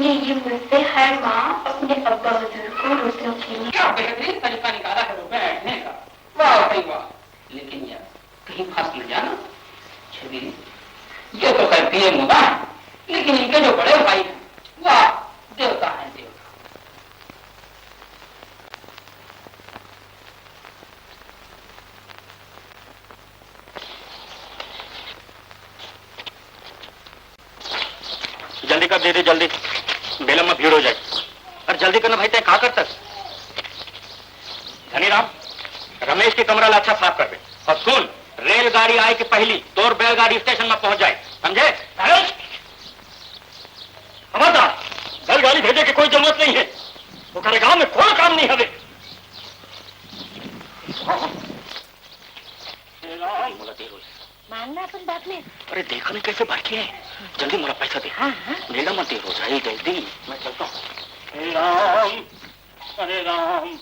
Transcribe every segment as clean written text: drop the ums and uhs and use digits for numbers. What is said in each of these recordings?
लेकिन मुझसे हर माँ अपने अब्बा हुजूर को रोटियों के क्या बेहतरीन तरीका निकाला है बैठने का। वाह भाई वाह। लेकिन यार कहीं फंस न जाना। छवि ये तो करती है मुदा, लेकिन इनके जो बड़े भाई हैं, वाह देवता है देवता। जल्दी कर दे दे, जल्दी बेलम में भीड़ हो जाए। और जल्दी करना भाई, तय कहाँ कर तक धनीराम, रमेश की कमरा अच्छा साफ कर दे। और सुन, रेलगाड़ी आए कि पहली तोर बैलगाड़ी स्टेशन में पहुंच जाए, समझे? खबरदार, बैलगाड़ी भेजे की कोई जरूरत नहीं है। वो करे गांव में कोई काम नहीं है। मानना अपन बात में। अरे देखो नहीं कैसे भड़के हैं। जल्दी मेरा पैसा दे। हाँ हाँ। मेला मत देर हो जाए, जल्दी मैं चलता हूँ। हरे राम, हरे राम।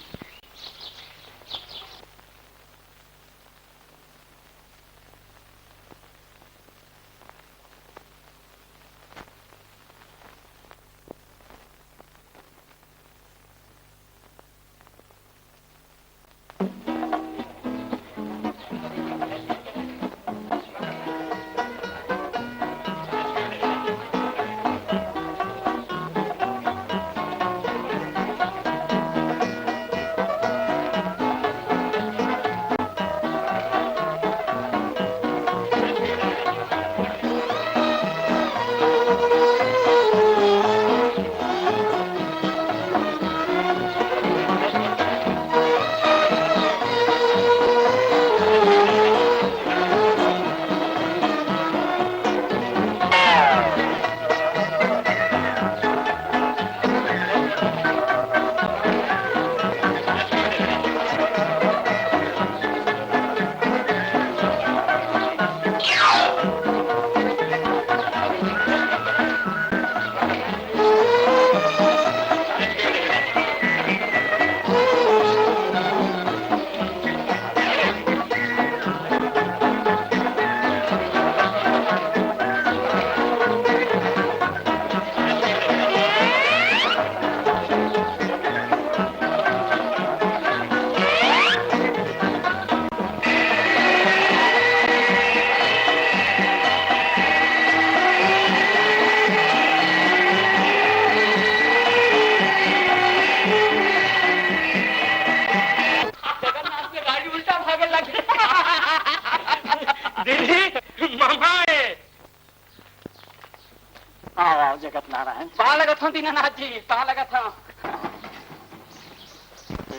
जगत नारायण। कहाँ लगा था दीनानाथ जी, कहाँ लगा था?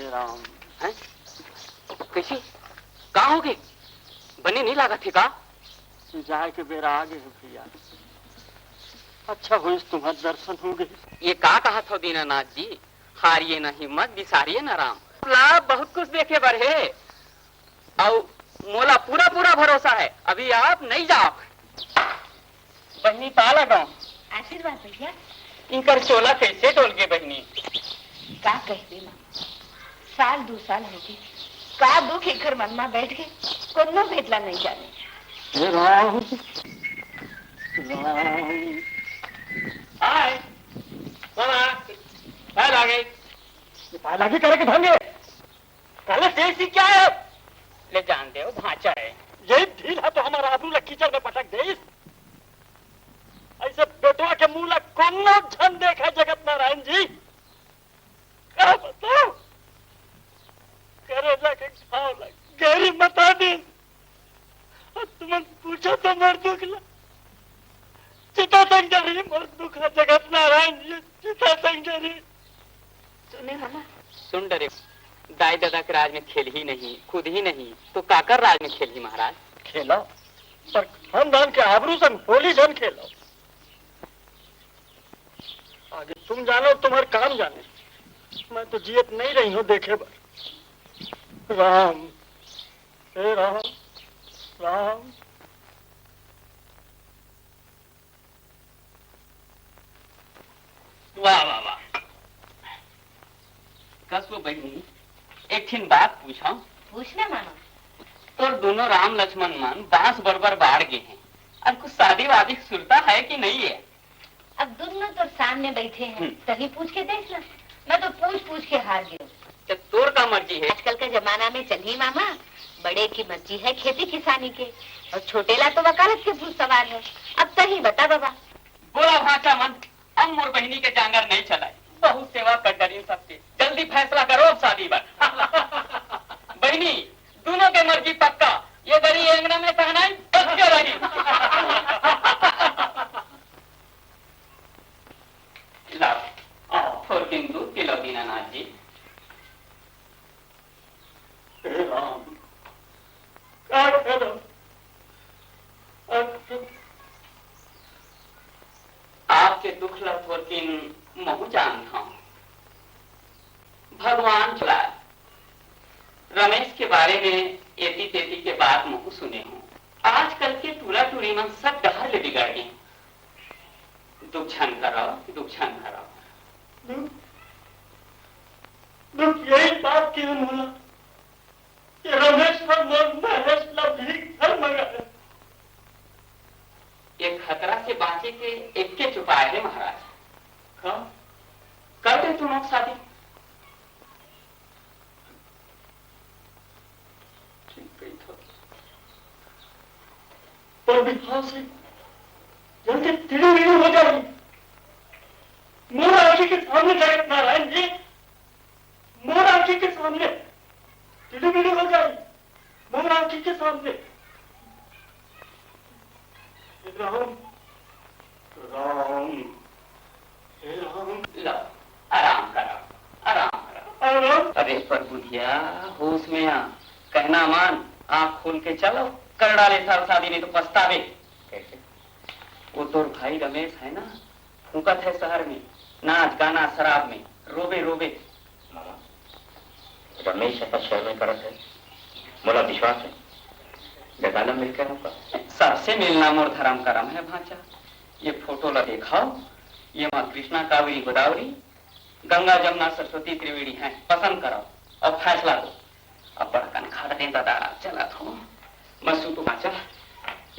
राम हैं? कैसी कहाँ होगी? बनी नहीं लगा थी का? जाए के बेरा आगे है भैया। अच्छा हुई तुम्हारा दर्शन हो गए। ये का कहा था दीनानाथ जी? हारिए न हिम्मत, बिसारिए न राम। लाभ बहुत कुछ देखे बढ़े और मोला पूरा पूरा भरोसा है। अभी आप नहीं जाओ। बहनी पाला गाँव आशीर्वाद भैया। इनकर चोला कैसे डोल गए बहनी? का कहते माँ, साल 2 साल हो गए, का दुख एक घर मन में बैठ गए, कोनो भेटला नहीं जाने। राम राम हाय मामा पाए लागे पाए लागे करे के धंगे पहले देसी क्या है? ले जान दे भाचा है। यही ढील है तो हमारा आबरू ला कीचड़ में पटक दे। ऐसे बेटवा के मुंह ला कोनो झन देखा जगत नारायण जी। क्या बताओ करे जाके खाओ ला गहरी बता दे। तुम पूछो तो मर दुख ला चिता तक जरी मर दुख है जगत नारायण जी। चिता तक जरी सुने मामा, सुन डरे दाई दादा के राज में खेल ही नहीं, खुद ही नहीं तो काकर राज में खेल ही महाराज। खेलो पर खानदान के आबरू से होली जन खेलो। आगे तुम जानो तुम्हारे काम जाने। मैं तो जियत नहीं रही हूँ देखे बर। राम हे राम राम। वाह वाह वाह। कसो बहनी एक ठिन बात पूछा। पूछना मामा। तो दोनों राम लक्ष्मण मन बांस बरबर बाढ़ गए हैं और कुछ शादी वादी सुरता है कि नहीं है? अब दोनों तो सामने बैठे हैं, तभी पूछ के देख लो। मैं तो पूछ के हार गई। जब तोर का मर्जी है। आजकल के जमाना में चली मामा, बड़े की मर्जी है खेती किसानी के, और छोटेला तो वकालत के भूत सवार है। अब तही बता बाबा। बोला भाचा मन, अब मोर बहनी के जांगर नहीं चलाए। बहुत सेवा कर डरी सबके, जल्दी फैसला करो अब शादी पर। बहनी दोनों के मर्जी पक्का, ये बड़ी एंगना में सहनाई बच के रही। लाओ दिन दूध किलो दीनानाथ जी। राम क्या करो? आपके दुख लथोरकिन महु जानता हूं। भगवान चला रमेश के बारे में एती तेती के बात महु सुने हूं। आजकल के टूरा टूरी मन सब डहल बिगड़ गए। दुख छन करो। दुख यही बात की बोला कि रमेश पर महेश भी घर मंगा है। एक खतरा से बाँचे के एक के चुपाए है महाराज। कर दे तुम लोग शादी। पर विवाह से जल्दी तिड़ी बिड़ी हो जाएगी। मोरा आंखी के सामने जगत नारायण जी, मोरा आंखी के सामने तिड़ी बिड़ी हो जाएगी। मोरा आंखी के सामने। राम राम हे राम। लो आराम करो। अरे पर बुढ़िया होश में आ, कहना मान, आँख खोल के चलो। कर डाले साल शादी नहीं तो पछतावे। कैसे? वो तो भाई रमेश है ना, फूकत है शहर में, नाच गाना शराब में, रोबे रोबे। मामा रमेश ऐसा शहर में करत है, मोला विश्वास है बेगाना मिलकर होगा। सबसे मिलना मोर धर्म करम है भाचा। ये फोटो ला दिखाओ, ये माँ कृष्णा कावेरी गोदावरी, गंगा जमुना सरस्वती त्रिवेणी है। पसंद करो और फैसला दो। अब बड़कन खाट दे दादा चला थो मसू तो भाचा।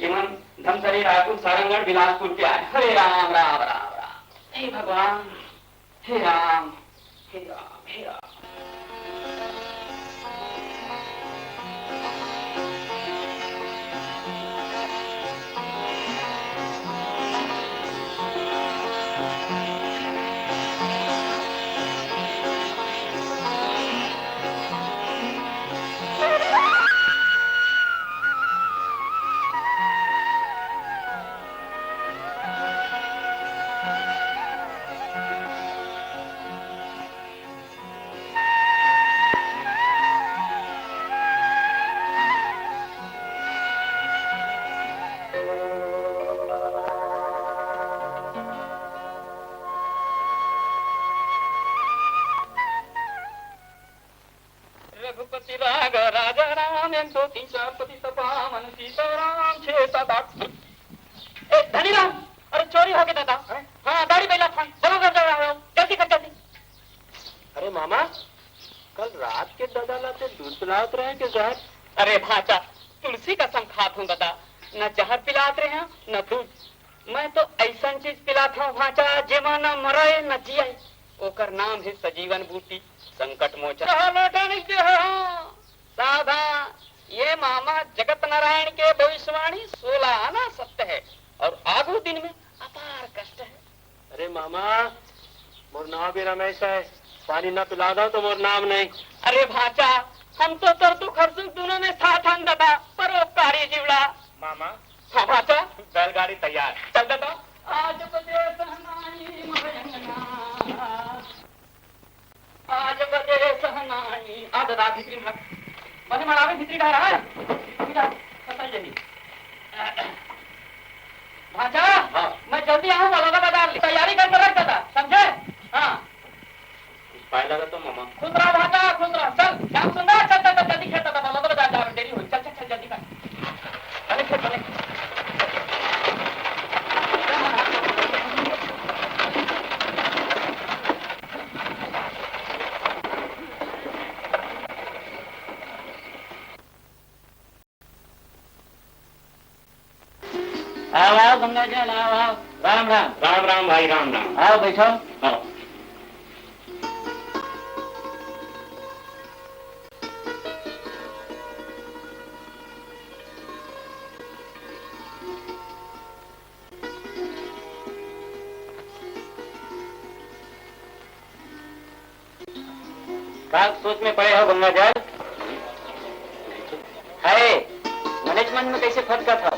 ये मन धमतरी रायपुर सारंगढ़ बिलासपुर के आए। हरे राम राम राम राम। हे भगवान, हे राम, हे राम, हे राम। रघुपति राग राजा राम 1 2 3 4 पति तपामन सीताराम 6 7 8। धनी राम, अरे चोरी हो गया दादा। हाँ दाढ़ी पहला था। चलो घर जाओ, जल्दी कर जल्दी। अरे मामा, कल रात के दादा लाते दूध पिलाते रहे कि जहर? अरे भाचा, तुलसी कसम खात हूँ बता, न जहर पिलाते रहे न दूध। मैं तो ऐसा चीज पिलाता हूँ भाचा जेमा न मरे न जिये। ओकर नाम है सजीवन बूटी, संकट मोचन। साधा ये मामा जगत नारायण के भविष्यवाणी 16 आना सत्य है और आगू दिन में अपार कष्ट है। अरे मामा, मोर नाम भी रमेश है। पानी न पिला दो तो मोर नाम नहीं। अरे भाचा, हम तो तर तू खरसुक दोनों में साथ हम दादा परोपकारी जीवड़ा। मामा हाँ भाचा, बैलगाड़ी तैयार। चल दादा। आज बजे सहनाई मरंगना, आज बजे सहनाई। आ दादा भीतरी में मने मड़ावे भीतरी रहा है। पता यही भाचा। हाँ। मैं जल्दी आऊँ वाला बाजार तैयारी करके रख दादा, समझे? हाँ पाए लगा तो मामा। खुश रहा भाचा, खुश रहा। चल श्याम सुंदर, चल चल चल जल्दी खेत दादा वाला बाजार जा, देरी हुई। चल चल चल जल्दी कर। चले खेत चले। आओ आओ गंगा जल, आओ आओ। राम राम। राम राम भाई, राम राम। आओ बैठो। आओ। क्या सोच में पड़े हो गंगा जल? है मैनेजमेंट में कैसे फंस था?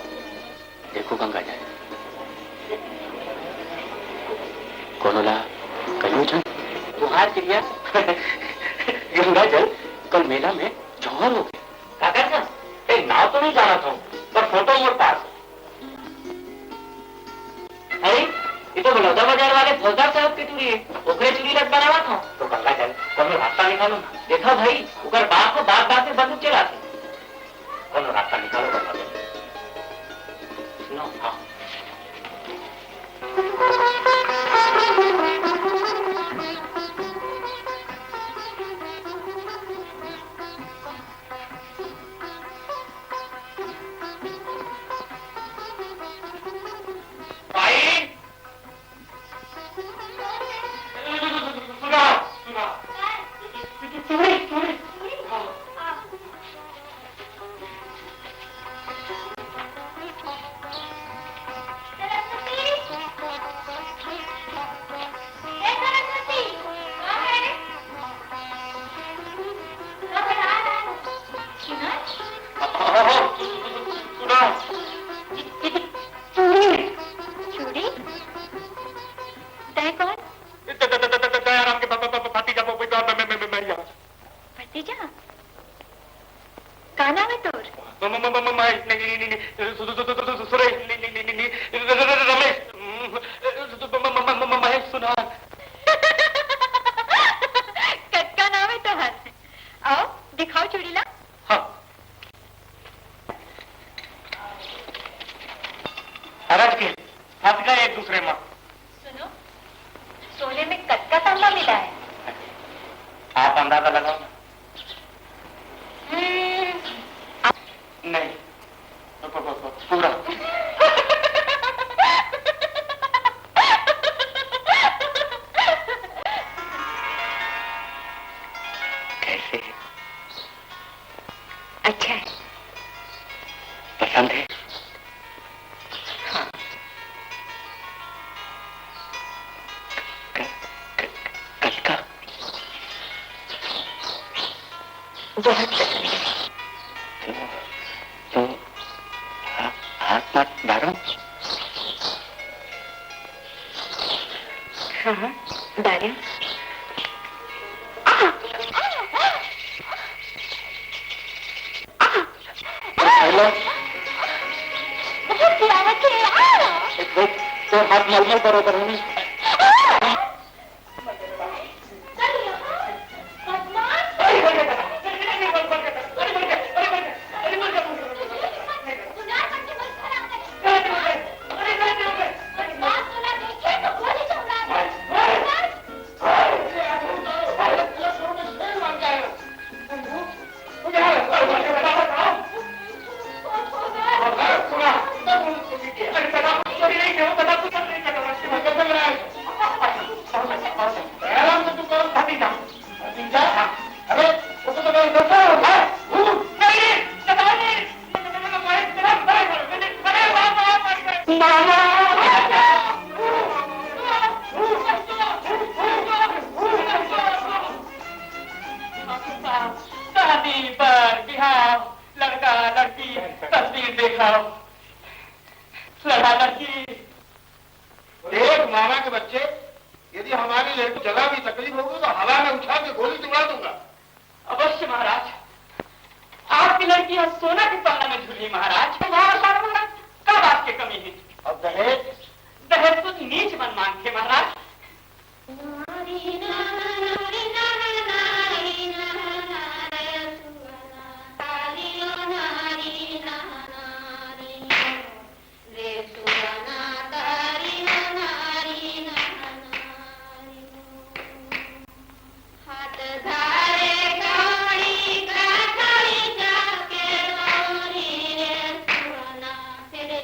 देखो गंगा जल, कोनोला कहीं छन तुहार चिड़िया। गंगा जल, कल मेला में जौहर हो गए। क्या कहते हैं? एक नाव तो नहीं जाना था, पर फोटो मोर पास। अरे ये तो बलौदा बाजार वाले फौजदार साहब की चूड़ी है, ओकरे चूड़ी रख बनावा था। तो गंगा जल, कोनो रास्ता निकालो ना। देखा भाई, उकर बाप को बात बात में बंदूक चलाते। कोनो रास्ता निकालो गंगा जल। सुनो, हाँ।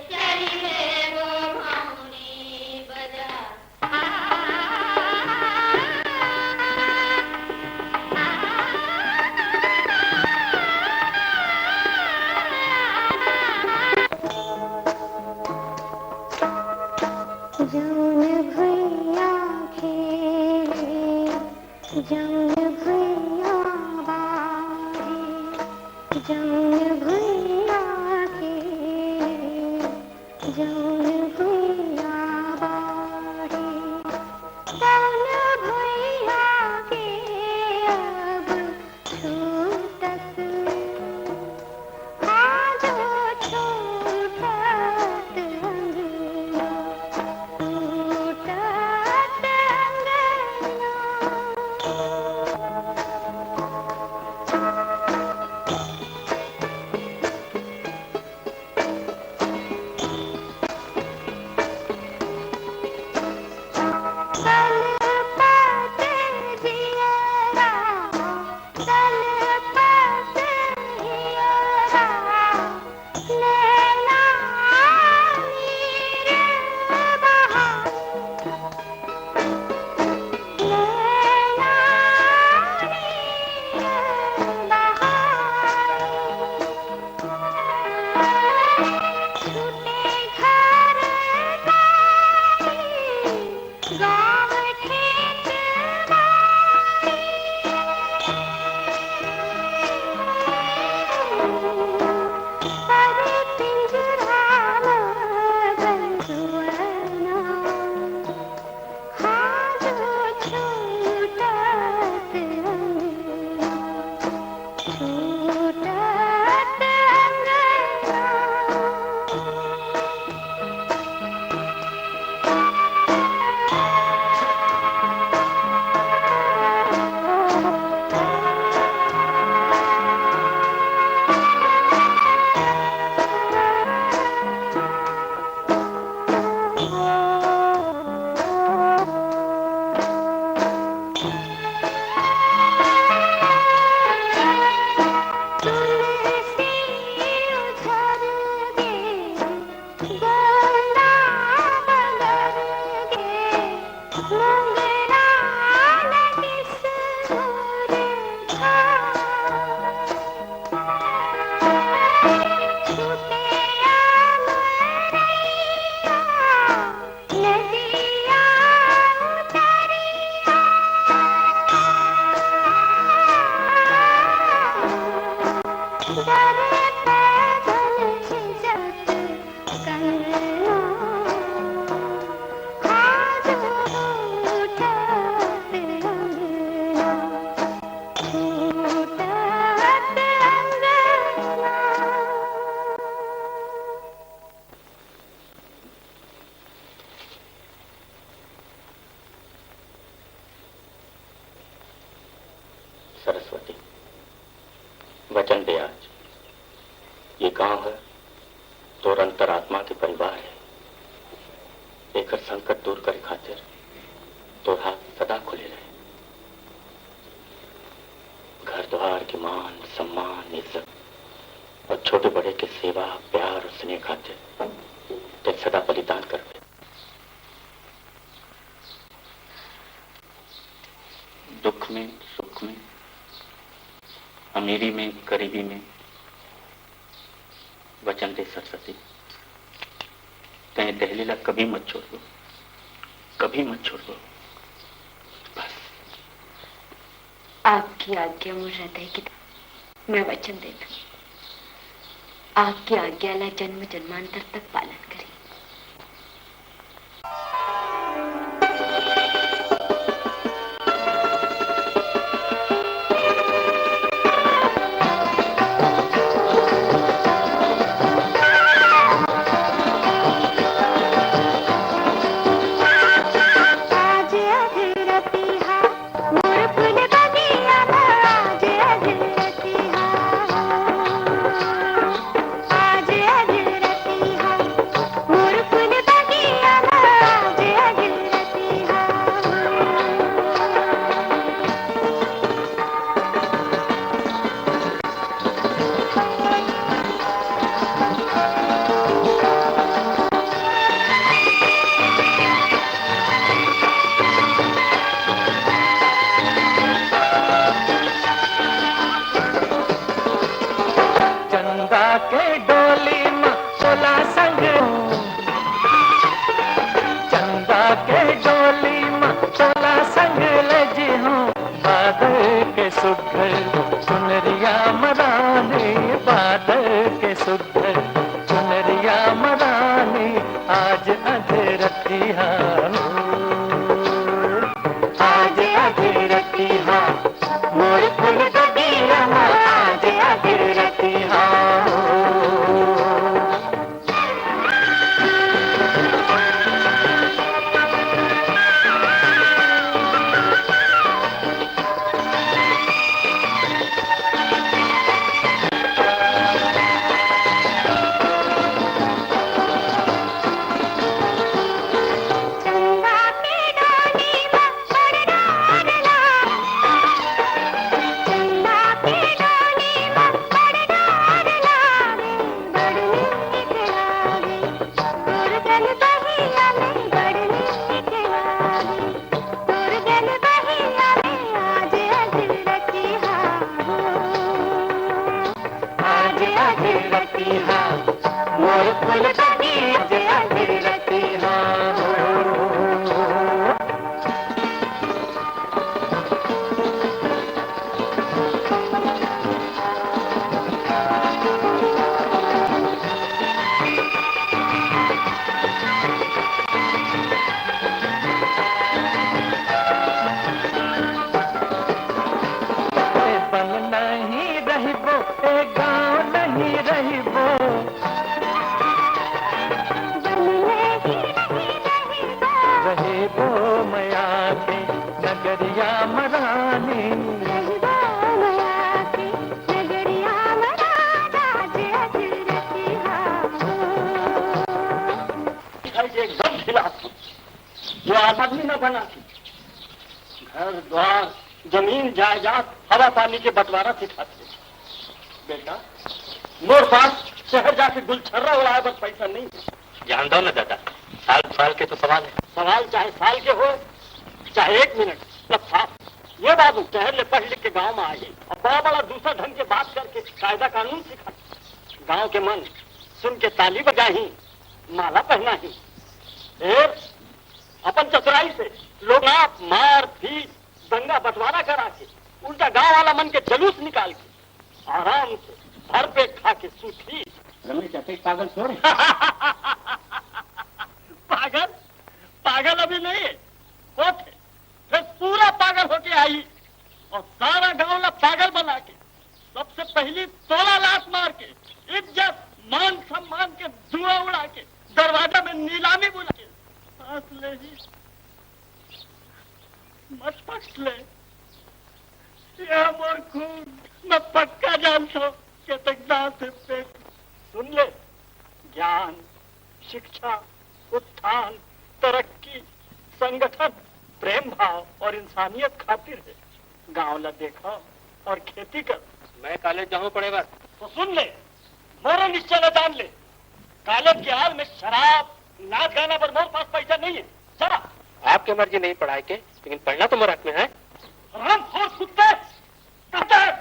चली है सरस्वती, वचन दे आज। ये गांव है तो अंतरात्मा के परिवार है। एकर संकट दूर करे खातिर तो हाथ सदा खुले रहे। घर द्वार के मान सम्मान इज्जत और छोटे बड़े के सेवा प्यार और स्नेह खातिर ते सदा बलिदान कर दे। दुख में सुख में अमीरी में गरीबी में वचन दे सरस्वती, कहीं दहलीला कभी मत छोड़ दो, कभी मत छोड़ दो। बस आपकी आज्ञा मुझ हृदय की, मैं वचन देती हूँ। आपकी आज्ञा ला जन्म जन्मांतर तक पालन करें। चंदा के डोली मा तोला संग लजी हूँ। सुघर सुनरिया मरानी, बादल के सुघर सुनरिया मरानी, आज अधरतिया आज अधरतिया मोर फूल बगिया, आज अधरतिया। आदमी न बना, घर द्वार जमीन जायदाद हवा पानी के बंटवारा सिखाते। बेटा मोर पास शहर जाके गुलछर्रा उड़ाए बस पैसा नहीं। जान दो ना दादा, साल के तो सवाल है। सवाल चाहे साल के हो चाहे 1 मिनट, सब साफ। ये बाबू शहर ले पढ़ लिख के गाँव में आई और बड़ा बड़ा दूसरा ढंग के बात करके कायदा कानून सिखा। गाँव के मन सुन के ताली बजाही, माला पहना ही। अपन चतुराई से लोग आप मार पीट दंगा बंटवारा करा के उल्टा गांव वाला मन के जलूस निकाल के आराम से भर पेट खा के सूखी। रमेश ऐसे पागल छोड़ पागल पागल अभी नहीं है, होते फिर पूरा पागल होके आई और सारा गांव ला पागल बना के सबसे पहली तोला लात मार के इज्जत मान सम्मान के धुआं उड़ा के दरवाजा में नीलामी बुला के सांस ले ही मत पकड़ ले। यह मोर खून मैं पक्का जानता हूँ कि तकदार से पेट। सुन ले, ज्ञान शिक्षा उत्थान तरक्की संगठन प्रेम भाव और इंसानियत खातिर है। गांव ला देखा और खेती कर। मैं कॉलेज जाऊँ पड़ेगा तो सुन ले, मोरा निश्चय न जान ले, कॉलेज के हाल में शराब नाच गाना पर मोर पास पैसा नहीं है। चला आपकी मर्जी नहीं पढ़ाई के, लेकिन पढ़ना तो मेरे हक में है। राम खोर कुत्ते कहते हैं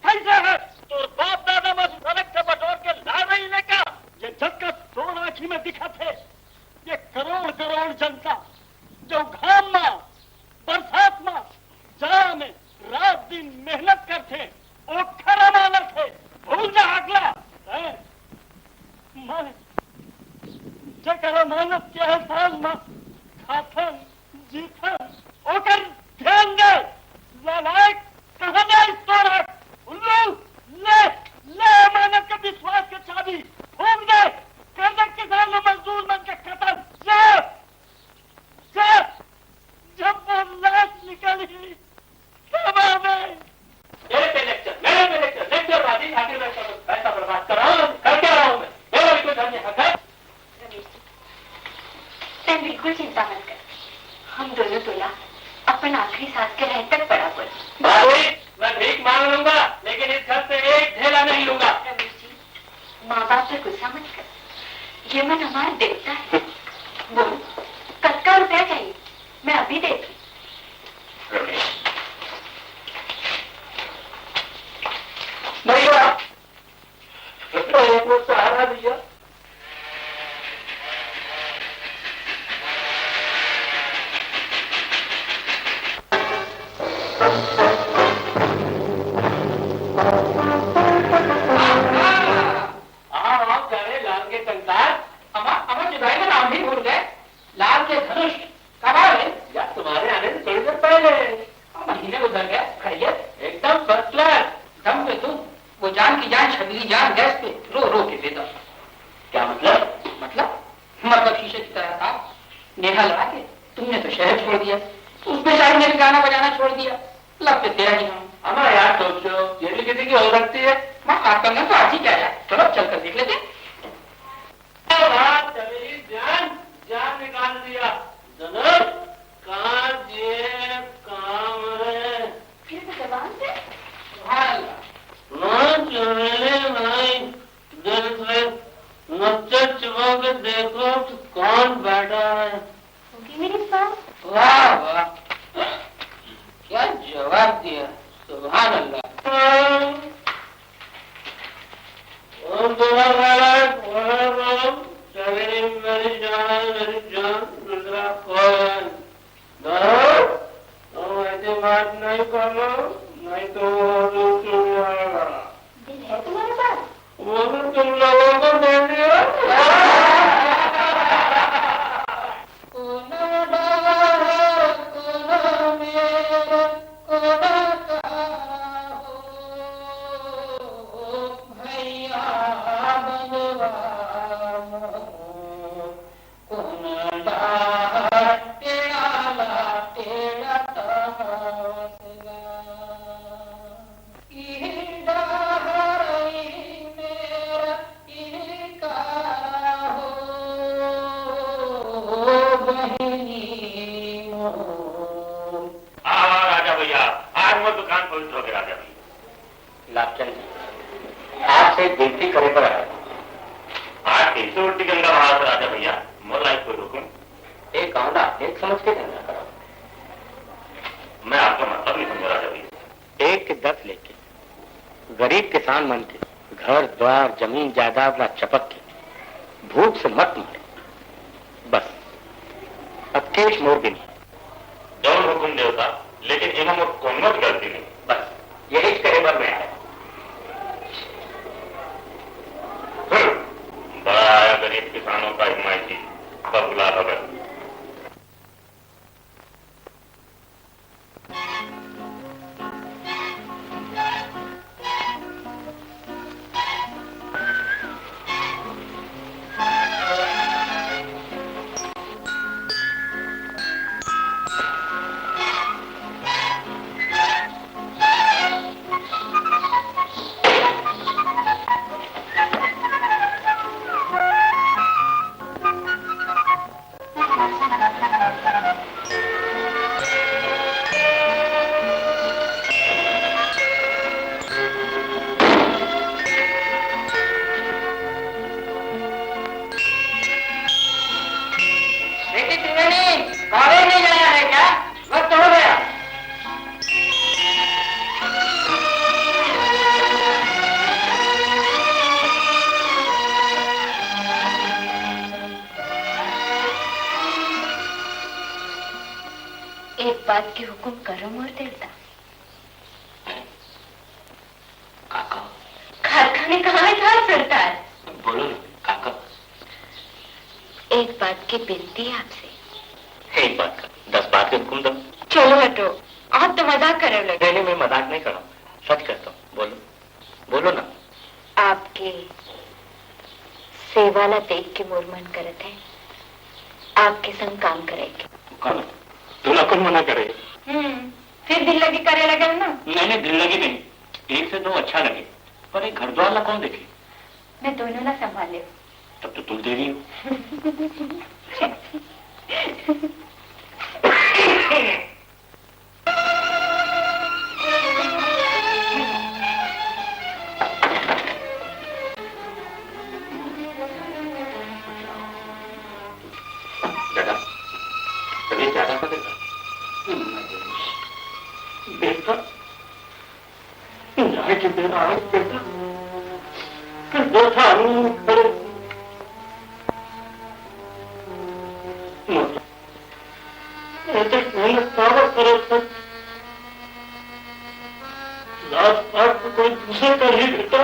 कैसे है तो बाप दादा में सड़क से बटोर के ला नहीं लेका। ये जग का सोन आंखी में दिखा थे। ये करोड़ करोड़ जनता जो घाम में बरसात में जा में रात दिन मेहनत करते वो खरा मानत है। भूल जा अगला मैं जकर मेहनत के एहसास में खाथन जीथन ओकर ध्यान दे। नालायक कहाँ जाए तोरा उल्लू ले ले मेहनत के विश्वास के चाबी फूंक दे। कर दे किसान मजदूर मन के खत्म। जब वो लाश निकली तब हमें लेक्चर बाजी आखिर में पैसा बर्बाद कर रहा हूँ। कर क्या रहा हूँ मैं? मेरा भी कोई धर्म हक है। तुम बिल्कुल चिंता मत कर, हम दोनों तुला अपन आखिरी सांस के रह तक पड़ा पर। मैं भीख मांग लूंगा लेकिन इस घर से एक ढेला नहीं लूंगा। रमेश जी, माँ बाप पे गुस्सा मत कर, ये मन हमारा देवता है। बोल कितना रुपया चाहिए, मैं अभी देती। भैया वो सहारा भैया क्या मतलब शीशे की तरह था। नेहा लगा के तुमने तो शहर छोड़ दिया, उस बेचारी ने भी गाना बजाना छोड़ दिया, लगते तेरा ही हम। हमारा यार सोचो, ये भी किसी की हो सकती है। मैं बात करना तो आज ही क्या यार, चलो चल कर देख लेते। जान निकाल दिया जनाब, कहाँ ये काम है? फिर तो जवान से ना चले नहीं, दिल से नजर चुरा के देखो तो कौन बैठा है। होगी मेरी सास। वाह वाह, क्या जवाब दिया, सुभान अल्लाह। मेरी जान दूसरा कौन? ऐसी बात नहीं करना, नहीं तो वो सुन जाएगा। दिल है तुम्हारे पास? वो तो तुम लोगों को दे दिया। लाभचंद जी, आपसे बेनती करे पर आया। आज 300 गंगा महाराज राजा भैया, मोला कोई हुक्म? एक आंधा एक समझ के धंधा करो। मैं आपका मतलब नहीं समझा राजा भैया। 1 के 10 लेके गरीब किसान मन के घर द्वार जमीन जायदाद ना चपक के भूख से मत मारे, बस अब केश मोर भी नहीं। जौन हुक्म देवता, लेकिन इन्होंने कोई गलती नहीं, बस यही करे पर मैं आया। बड़ा आया गरीब किसानों का हिमायती बबुला भगत। एक बात की हुक्म करो मोर देवता। काका कारखाने कहाँ है फिरता है? बोलो काका। एक बात की विनती है आपसे। एक बात का 10 बात के हुक्म दो। चलो हटो, आप तो मजाक करे लगे। नहीं, मैं मजाक नहीं कर रहा हूँ, सच कहता हूँ। बोलो बोलो ना। आपके सेवाला देख के मोर मन करत है आपके संग काम करेंगे। कौन तू ना कौन मना करे? फिर दिल लगी करे लगे ना। नहीं, दिल लगी नहीं, 1 से 2 अच्छा लगे, पर एक घर द्वार ला कौन देखे? मैं दोनों ना संभाले। तब तो तुम दे रही हो। दादा कभी ज्यादा पड़ेगा बेटा, यहाँ के बेटा बेटा फिर देखा खड़े लास्ट पार्ट तो कोई दूसरे का ही बेटा।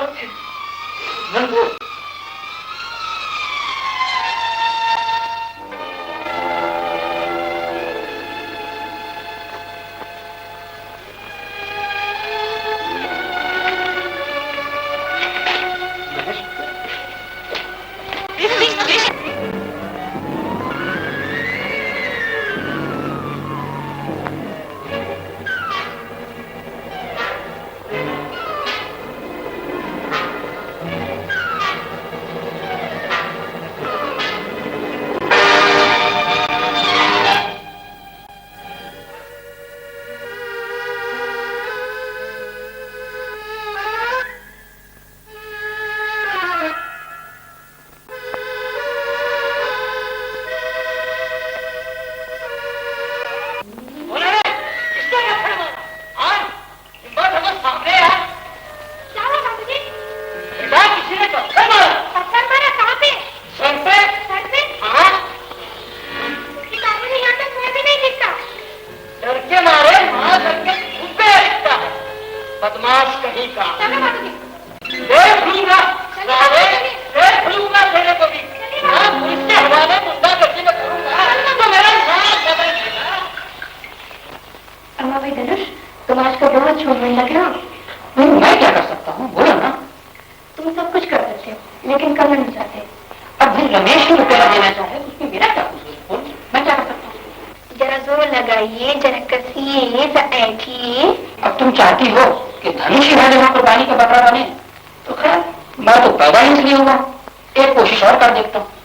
बदमाश कहीं का देख लूंगा देख लूंगा तेरे को भी पुलिस के हवाले मुद्दा करके मैं करूंगा तो मेरा अम्मा भाई धनुष तुम आज का बहुत छोड़ने लग रहे हो। मैं क्या कर सकता हूँ, बोलो ना। तुम सब कुछ कर सकते हो लेकिन करना नहीं चाहते। अब भाई रमेश को रुपया देना चाहे उसमें मेरा क्या कसूर? मैं क्या कर सकता हूँ? जरा जोर लगाइए, जरा कसिए, जरा ऐठिए। अब तुम चाहती हो कि धनुष ही हमारे यहाँ कुर्बानी का बकरा बने, तो खैर मैं तो पैदा ही इसलिए हुआ, एक कोशिश और कर देखता हूँ।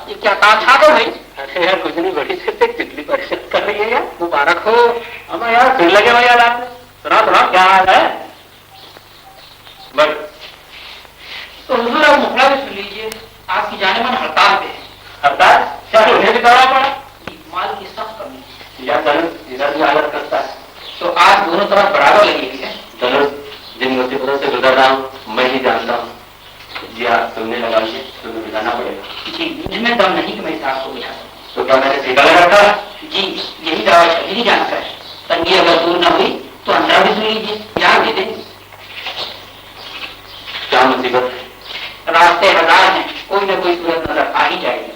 ये क्या काम छा दो भाई? अरे यार कुछ नहीं, बड़ी से तितली परेशान कर रही है यार। मुबारक हो। अम्मा यार फिर लगे भाई यार आपने, सुना क्या हाल है? बस तो हुजूर अब मुखड़ा भी सुन लीजिए, आज की जाने मन हड़ताल पे है। हड़ताल क्या उन्हें भी करना पड़ा? माल की सख्त कमी यार धनुष इधर भी हालत करता है, तो आज दोनों तरफ बराबर लगी हुई है। धनुष जिन मुसीबतों से गुजर रहा हूँ मैं ही जानता हूँ। जी हाँ, तुमने लगा के तुम्हें बिताना पड़ेगा। जी, मुझमें दम नहीं कि मैं इस आग को बुझा सकूं। तो क्या मैंने सीधा लगा था? जी, यही दवा शरीरी जानकर है। तंगी अगर दूर न हुई तो अंदर भी सुन लीजिए, ध्यान दे देंगे। क्या मुसीबत? रास्ते हजार हैं, कोई न कोई सूरत नजर आ ही जाएगी।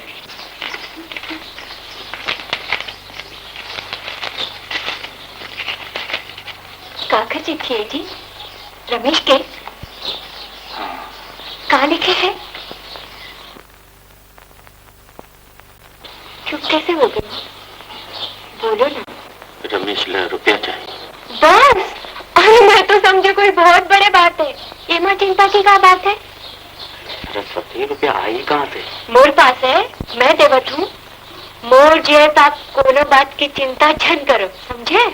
काका चिट्ठी है जी, रमेश के। कहाँ लिखे हैं? चुप कैसे हो गए? बोलो ना। रमेश ले रुपया चाहिए। बस? अरे मैं तो समझे कोई बहुत बड़े बात है। ये माँ चिंता की क्या बात है? सरस्वती रुपया आई कहाँ से? मोर पास है, मैं देवत हूँ। मोर जैस आप कोनो बात की चिंता झन करो, समझे?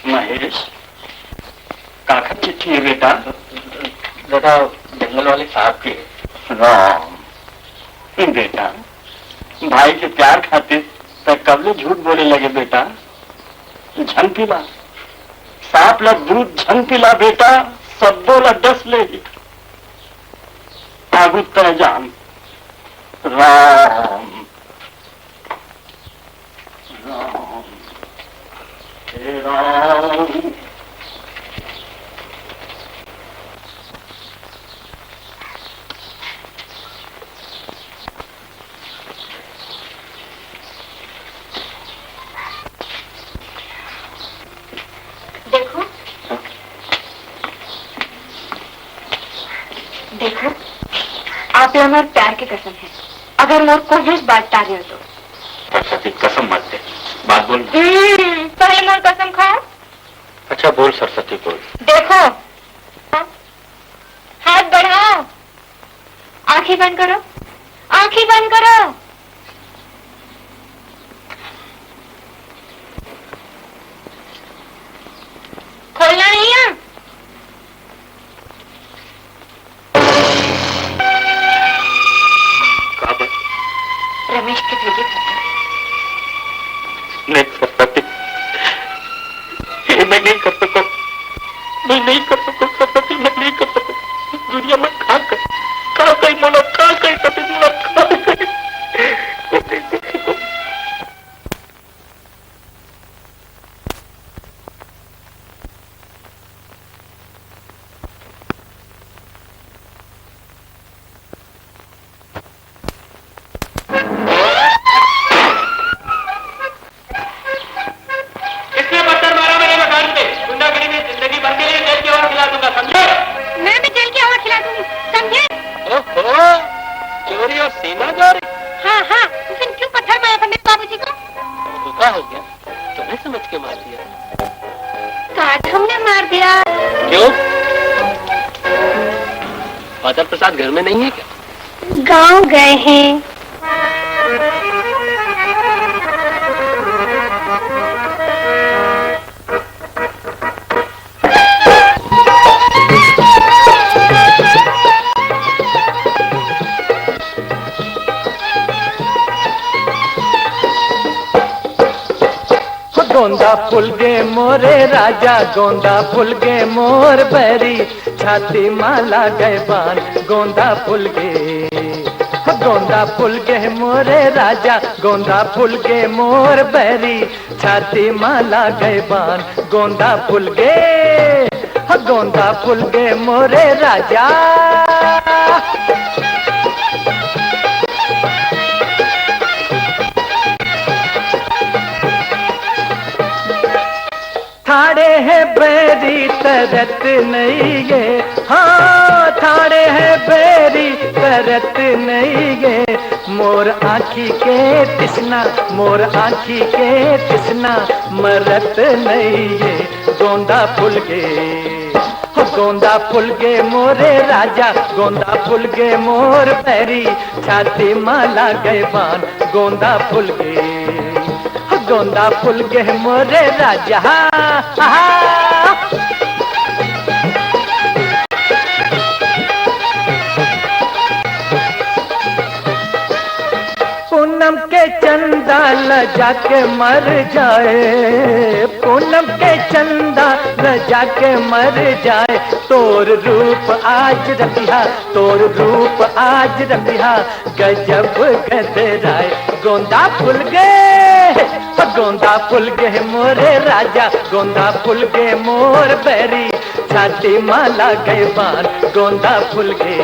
महेश काका चिट्ठी है बेटा, बेटा जंगल वाले साहब की। राम बेटा, भाई के प्यार खातिर तो कब झूठ बोले लगे बेटा। झन पिला, सांप ला दूध झन पिला बेटा, सब बोला 10 ले आगू तय जान। राम राम हे राम। देखो देखो, आप ये हमारे प्यार की कसम है। अगर मोर को भी बात टाले हो तो सरस्वती कसम मत दे, बात बोल। पहले मोर कसम खाओ। अच्छा बोल सरस्वती बोल। देखो, हाथ बढ़ाओ, आंखें बंद करो, आंखें बंद करो। खोलना नहीं है। रमेश के भेजे खबर। नहीं सरस्वती, ये मैं नहीं कर सकता, मैं नहीं कर सकता सरस्वती, मैं नहीं कर सकता। दुनिया में कहाँ कहीं मोला, कहाँ कहीं सती मोला, कहाँ कहीं। काट हमने मार दिया। क्यों? फादर प्रसाद घर में नहीं है क्या? गांव गए हैं। गोंदा फूल गे मोरे राजा, गोंदा फूल गे मोर बैरी, छाती माला गए बान, गोंदा फूल गे। गोंदा फूल गे मोरे राजा, गोंदा फूल गे मोर बैरी, छाती माला गए बान, गोंदा फूल गे, गोंदा फूल गे मोरे राजा। थाड़े है बेरी तरत नहीं गे, हाँ थाड़े है बेरी तरत नहीं गे, मोर आँखी के तिसना, मोर आँखी के तिसना मरत नहीं गे, गोंदा फूल गे, गोंदा फूल गे मोरे राजा, गोंदा फूल गे मोर पैरी, छाती माला गए बान, गोंदा फूल गे, गोंदा फूल गे मोरे राजा। पूनम के चंदा लजा के मर जाए, पूनम के चंदा लजा के मर जाए, तोर रूप आज रबिहा, तोर रूप आज रबिहा, गजब गदराए, गोंदा फूल गे, गोंदा फूल गे मोरे राजा, गोंदा फूल गे मोर बैरी, छाती माला गए बान, गोंदा फूल गे,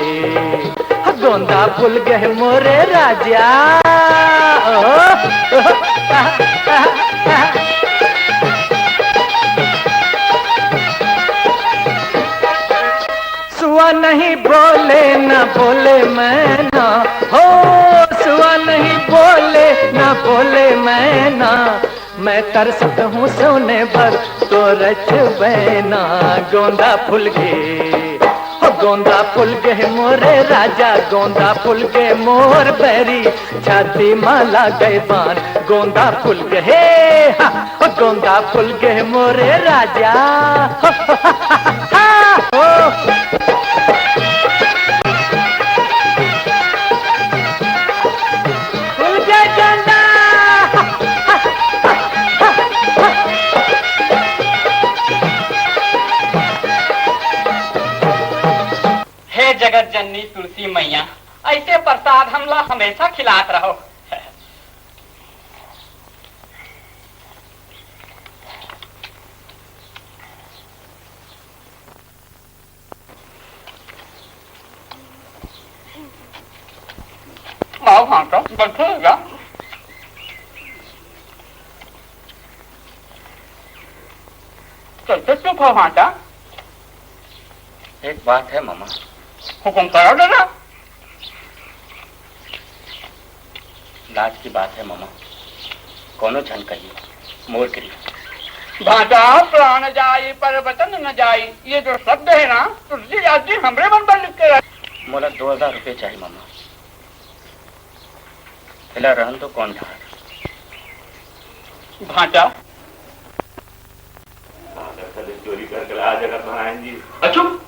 गोंदा फूल गे मोरे राजा। सुआ नहीं बोले न बोले मैना, हो सुआ नहीं बोले न बोले मैना, मैं तरसत हूँ सोने भर तो रच बैना, गोंदा फूल गे, गोंदा फूल गे मोरे राजा, गोंदा फूल गे मोर बैरी, छाती माला गए बान, गोंदा फूल गे, गोंदा फूल गे मोरे राजा। फूल गे गोंदा, हे जगत जननी तुलसी मैया, ऐसे प्रसाद हमला हमेशा खिलात रहो। आओ भांटा बैठेगा। कैसे चुप हो भांटा? एक बात है मामा। हुकुम करो दादा। लाज की बात है मामा, कोनो झन कही मोर गिरी। भाटा प्राण जाई पर वचन न जाई, ये जो शब्द है ना, तुलसी आदि हमरे मन पर लिख के रख। मोला 2000 रुपये चाहिए मामा। हिला रहन तो कौन ढार? भाटा चोरी करके ला जगत नारायण जी। अचुप।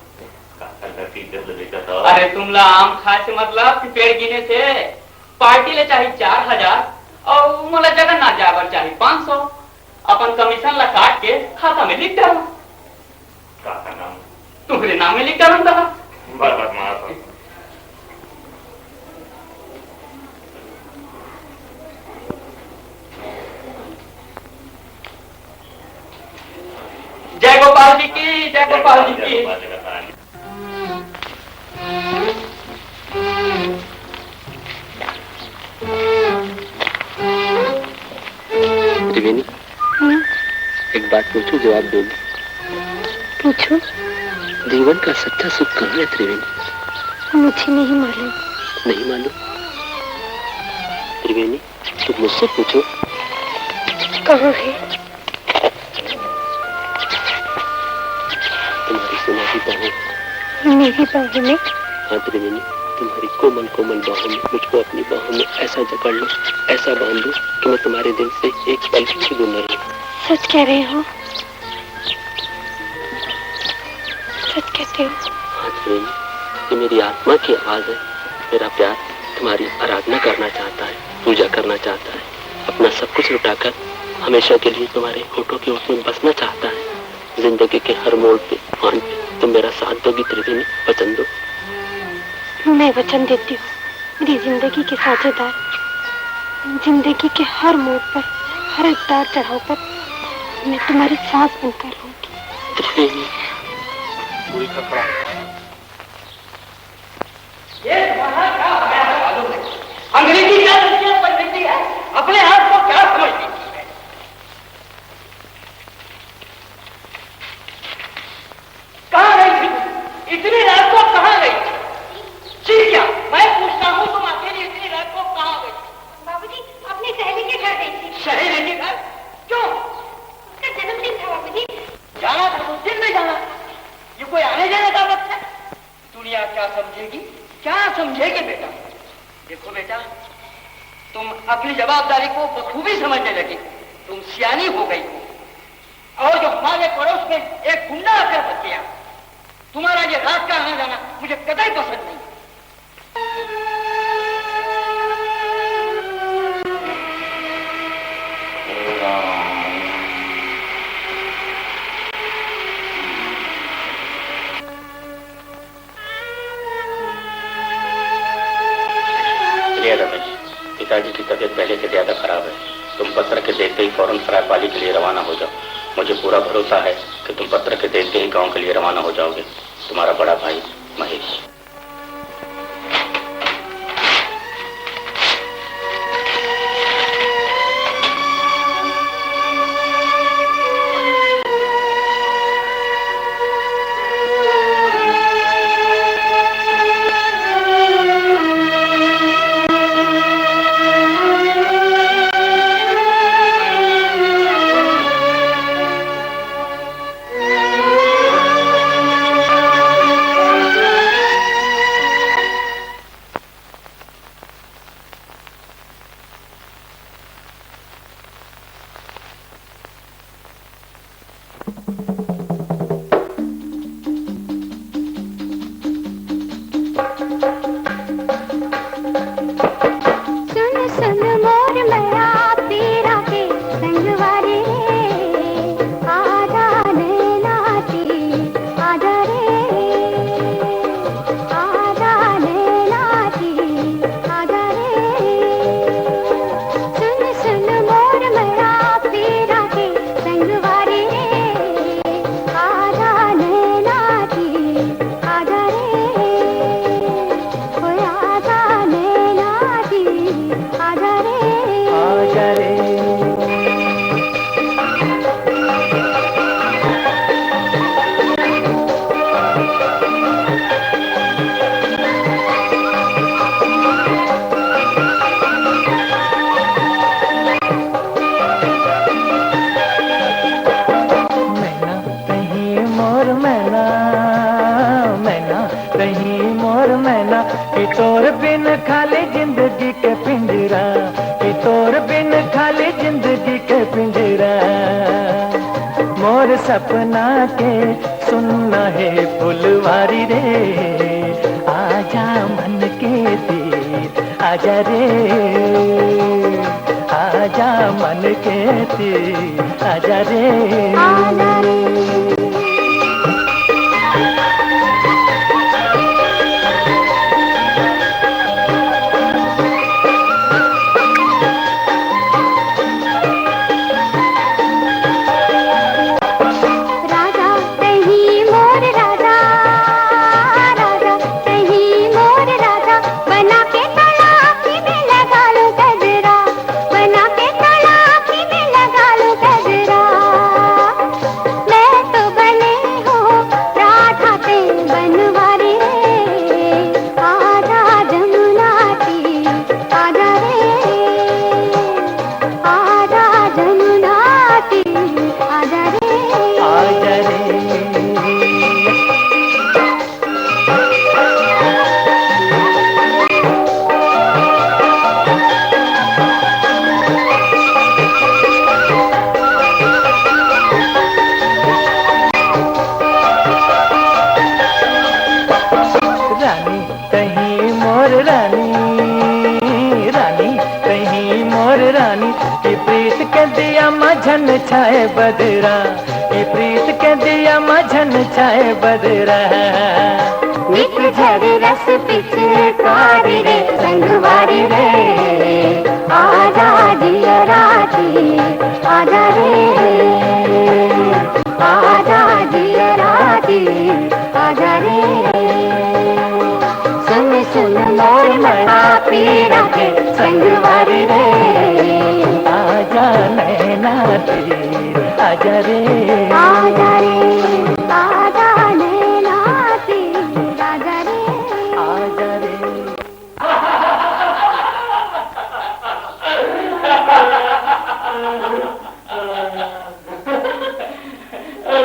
अरे तुमला आम खाए से मतलब कि पेड़ गिने से पार्टी ले चाहिए 4000 और मोला जगन्नाथ जावर चाहिए 500। अपन कमीशन ला काट के खाता में लिख डालो। काका नाम तुम्हारे नाम में लिख डालो दादा। बराबर मार। जय गोपाल जी की, जय गोपाल जी की। त्रिवेणी, एक बात पूछूं, जवाब दोगी? पूछो। जीवन का सच्चा सुख कहाँ है त्रिवेणी? मुझे नहीं मालूम। नहीं मालूम? त्रिवेणी, तुम मुझसे पूछो। कहाँ है? तुम्हारी बाहों मेरी बाहों में? हाँ त्रिवेणी, तुम्हारी कोमल कोमल बाहों में मुझको अपनी बाहों में ऐसा जकड़ लो, ऐसा बांध लो कि मैं तुम्हारे दिल से एक पल भी दूर न रहूं। सच कह रहे हो? सच कहते हो? हाँ त्रिवेणी, ये मेरी आत्मा की आवाज है। मेरा प्यार तुम्हारी आराधना करना चाहता है, पूजा करना चाहता है, अपना सब कुछ लुटाकर हमेशा के लिए तुम्हारे होठों के ओट में बसना चाहता है। जिंदगी के हर मोड़ पे, फान पे तुम मेरा साथ दोगी त्रिवेणी, वचन दो। मैं वचन देती हूँ, मेरी जिंदगी के साझेदार, जिंदगी के हर मोड़ पर, हर उतार चढ़ाव पर मैं तुम्हारी सांस बनकर रहूंगी। त्रिवेणी, पूरी खड़ा ये तुम्हारा क्या हो गया है मालूम है? अंग्रेजी क्या लड़कियां पढ़ती है, अपने आप को क्या समझती है? कहाँ गई थी? इतनी रात को कहाँ गई थी? जी क्या? मैं पूछता हूँ, तुम अकेली इतनी रात को कहाँ गई थी? बाबूजी, अपनी सहेली के घर गई थी। सहेली के घर? क्यों? उसका जन्मदिन था बाबूजी। जाना था तो दिन में जाना। ये कोई आने जाने का वक्त है? दुनिया क्या समझेगी, क्या समझेगी बेटा? देखो बेटा, तुम अपनी जवाबदारी को बखूबी समझने लगी, तुम सियानी हो गई हो। और जो हमारे पड़ोस में एक गुंडा आकर बच गया, तुम्हारा ये रात का आना जाना मुझे कतई पसंद नहीं। रमेश, पिताजी की तबीयत पहले से ज्यादा खराब है। तुम पत्र के देखते ही फौरन सरायपाली के लिए रवाना हो जाओ। मुझे पूरा भरोसा है कि तुम पत्र के देखते ही गांव के लिए रवाना हो जाओगे। तुम्हारा बड़ा भाई महेश। सपना के सुनना है फुलवारी रे, आजा मन के तीर आजा रे, आजा मन के तीर आजा रे। माझन छाए बदरा, ये प्रीत के दिया माझन छाए बदरा। नित झर रस पिचकारी रे संगवारी रे, आजा जिया राती आजा रे, आजा जिया राती आजा रे। सुन सुन मोर मना पीरा के संगवारी रे, आजा नैना तेरी आजा रे, आजा रे आजा नैना तेरी आजा रे, आजा रे।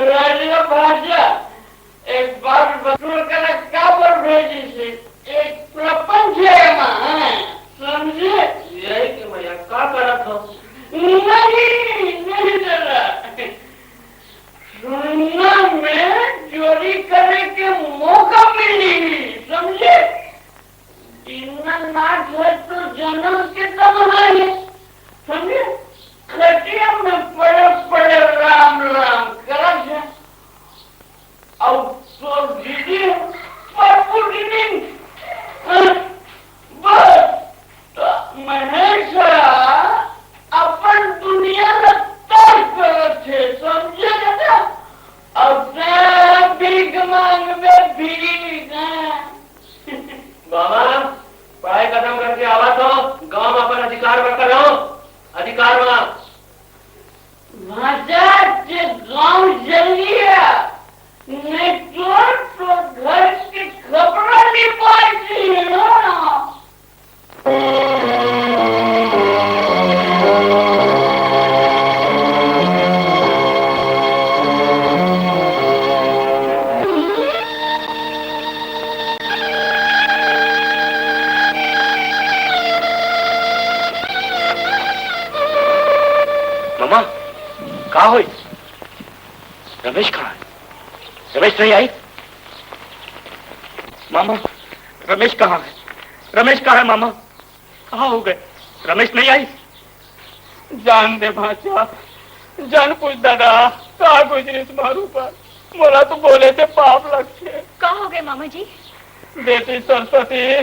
राजा भाषा एक बार बसूल कर काबर भेजी थी, एक प्रपंच है मां, समझे? यही कि मैं क्या करत हूँ? नहीं जरा सुनना में चोरी करने के मौका मिली, समझे? बिना नाच है तो जन्म के तबाही है, समझे? खटिया में पड़े पड़े राम राम करत है, और तो दीदी पर पुटनी बस महेश अपन दुनिया में तर्क करत है, समझे ना? अब भीख मांग में भीख बाबा पढ़ाई खत्म करके आवा तो गांव में अपन अधिकार करता रहो, अधिकार वहाँ भाषा के गांव जलिए नहीं तो घर की खबर नहीं पाती है ना। मामा कहाँ हुई? रमेश कहाँ है? रमेश नहीं आई? मामा रमेश कहाँ है? रमेश कहाँ है मामा? कहाँ हो गए? रमेश नहीं आई? जान दे भाषा, जान पूछ दादा कहा गुजरी तुम्हारे ऊपर, बोला तो बोले थे पाप लगते। कहाँ हो गए मामा जी? बेटी सरस्वती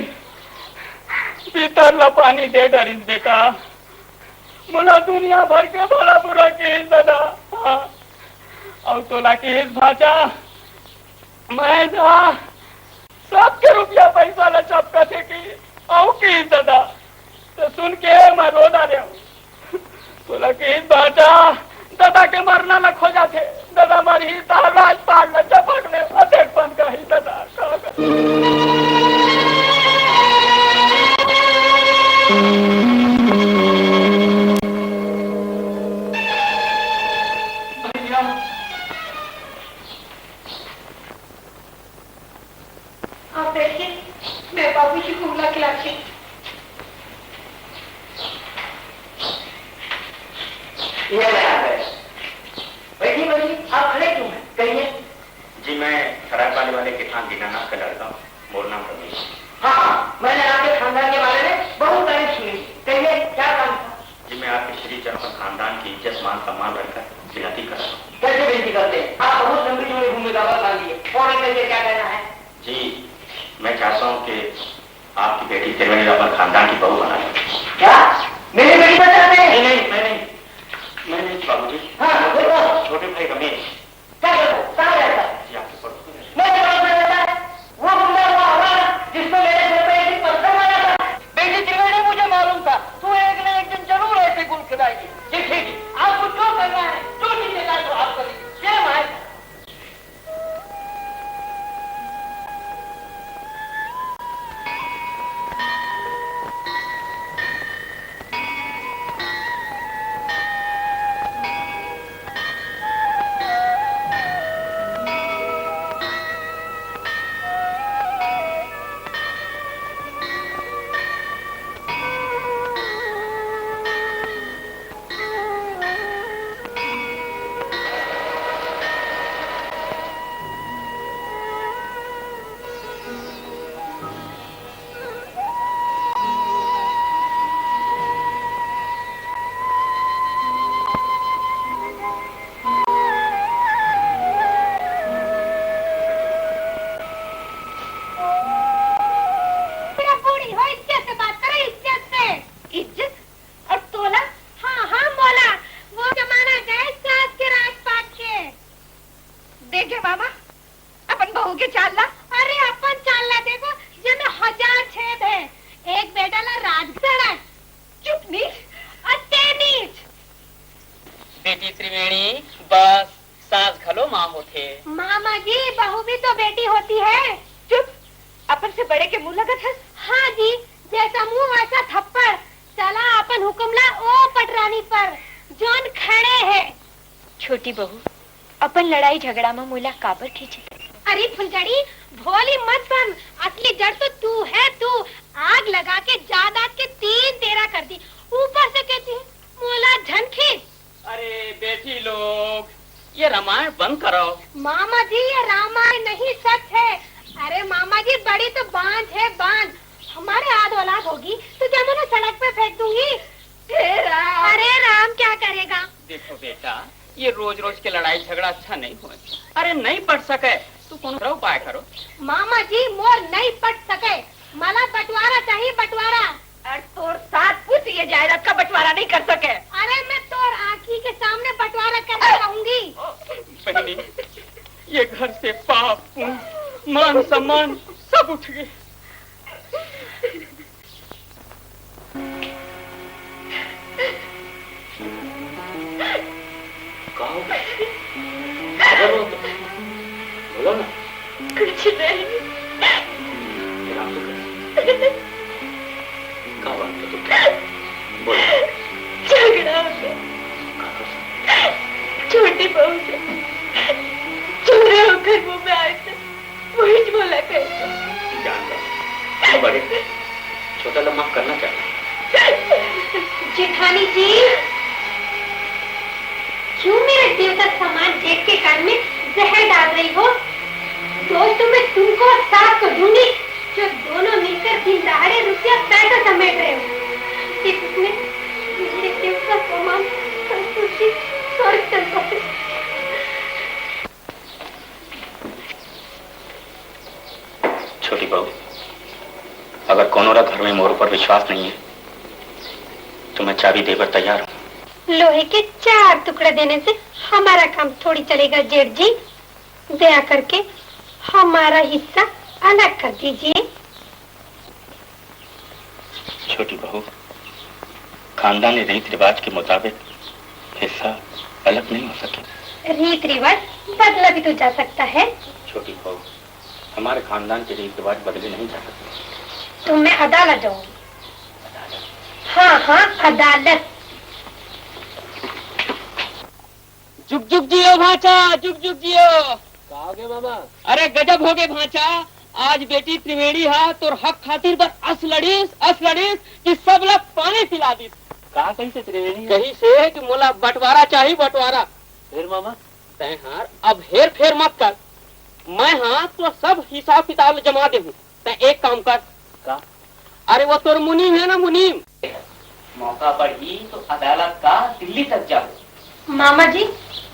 भीतर ला पानी दे डरिस बेटा, बोला दुनिया भर के भला बुरा केस दादा। हाँ। और तोला केस भाषा मैं जा सबके रुपया पैसा ला चपका थे कि औ केस दादा, तो सुन के मैं रो डाले हूँ। तोला केस भाषा दादा के मरना न खोजा थे, दादा मरी राज पाल न चपक ले अधेड़पन का ही दादा आप देखिए मैं बाबू जी को बुला के लाती। ये मैं आ गया। बैठिए बैठिए, आप खड़े क्यों हैं? कहिए। जी मैं शराब वाले के खान दीनानाथ का लड़का हूँ, मोर नाम रमेश। हाँ, मैंने आपके खानदान के बारे में बहुत तारीफ सुनी। कहिए क्या काम था? जी मैं आपके श्री चरण खानदान की इज्जत मान सम्मान रखकर विनती कर रहा हूँ। कैसे विनती करते हैं? आप बहुत लंबी चौड़ी भूमिका मान लिए, और कहिए क्या कहना है? जी मैं चाहता हूँ कि आपकी बेटी त्रिवेणी अपन खानदान की बहू बना लें। क्या मेरी बेटी बन जाते हैं? नहीं मैं नहीं बाबूजी। हाँ देखो छोटे भाई रमेश। क्या करो? कहाँ रहता है? जी आपके पड़ोस में रहता मेरे पड़ोस में रहता है। वो गुंडा हुआ हमारा जिसमें मेरे घर पे एक पत्थर मारा था। बेटी त्रिवेणी मुझे मालूम था, तू एक न एक दिन जरूर ऐसे गुल खिलाएगी। ठीक ठीक, आपको जो करना है जो चीजें चाहिए वो आप करिए। ये भाई देखे मामा अपन बहू के चाल ला। अरे अपन चाल ला देखो, ये में 1000 छेद है। एक बेटा ला राज सड़क। चुप नीच, अत्ते नीच। बेटी त्रिवेणी बस सास घलो माँ होते। मामा जी बहू भी तो बेटी होती है। चुप, अपन से बड़े के मुंह लगत है। हाँ जी, जैसा मुंह वैसा थप्पड़। चला अपन हुक्मला ओ पटरानी पर जोन खड़े है। छोटी बहू, अपन लड़ाई झगड़ा में मुला काबर खींची। अरे फुलझड़ी भोली मत बन, असली जड़ तो तू है। तू आग लगा के जायदाद के 3 तेरा कर दी, ऊपर से कहती है मोला झन खींच। अरे बेटी लोग, ये रामायण बंद करो। मामा जी ये रामायण नहीं सच है। अरे मामा जी बड़ी तो बांझ है बांझ। हमारे आध औलाद होगी तो क्या मैं सड़क पे फेंक दूंगी। अरे राम क्या करेगा। देखो बेटा, ये रोज रोज के लड़ाई झगड़ा अच्छा नहीं हो। अरे नहीं पढ़ सके तो कौन उपाय करो। मामा जी मोर नहीं पट सके, मला बंटवारा चाहिए बंटवारा। और तोर 7 पुत ये जायदाद का बंटवारा नहीं कर सके। अरे मैं तोर आँखी के सामने बंटवारा करके रहूंगी। बहनी, ये घर से पाप पुण्य मान सम्मान सब उठ गए। बोलो ना। कुछ नहीं। झगड़ा हो गया छोटी बहू से। चोरे होकर मुंह में आए थे, वही बोला कहते। बड़े छोटा लोग माफ करना चाहिए। जेठानी जी क्यों मेरे देवता सामान जेठ के कान में जहर डाल रही हो। दोस्तों मैं तुमको और सास को ढूंढी जो दोनों मिलकर दिन दहाड़े रुपया पैसा समेट रहे हो। इसमें मेरे देवता सामान संतुष्टि स्वर्ग चलता है। छोटी बहू, अगर कोनोरा घर में मोर पर विश्वास नहीं है तो मैं चाबी देकर तैयार हूँ। लोहे के 4 टुकड़े देने से हमारा काम थोड़ी चलेगा जेठ जी। दया करके हमारा हिस्सा अलग कर दीजिए। छोटी बहू, खानदानी रीत रिवाज के मुताबिक हिस्सा अलग नहीं हो सके। रीत रिवाज बदला भी तो जा सकता है। छोटी बहू, हमारे खानदान के रीत रिवाज बदले नहीं जा सकते। तो मैं अदालत जाऊंगी। हाँ हाँ अदालत। जुग जुग जियो भांचा, जुग जुग जियो। कहोगे मामा? अरे गजब हो गए भांचा, आज बेटी त्रिवेणी है तो हक खातिर पर अस लड़ीस कि सब लोग पानी पिला दी। कहा कहीं से त्रिवेणी? कहीं से कि मोला बंटवारा चाहिए बंटवारा। फिर मामा? तय हार अब हेर फेर मत कर। मैं हाँ तो सब हिसाब किताब जमा दे हूँ। तय एक काम कर। का? अरे वो तोर मुनीम है ना, मुनीम। मौका पड़ी तो अदालत का दिल्ली तक जाओ। मामा जी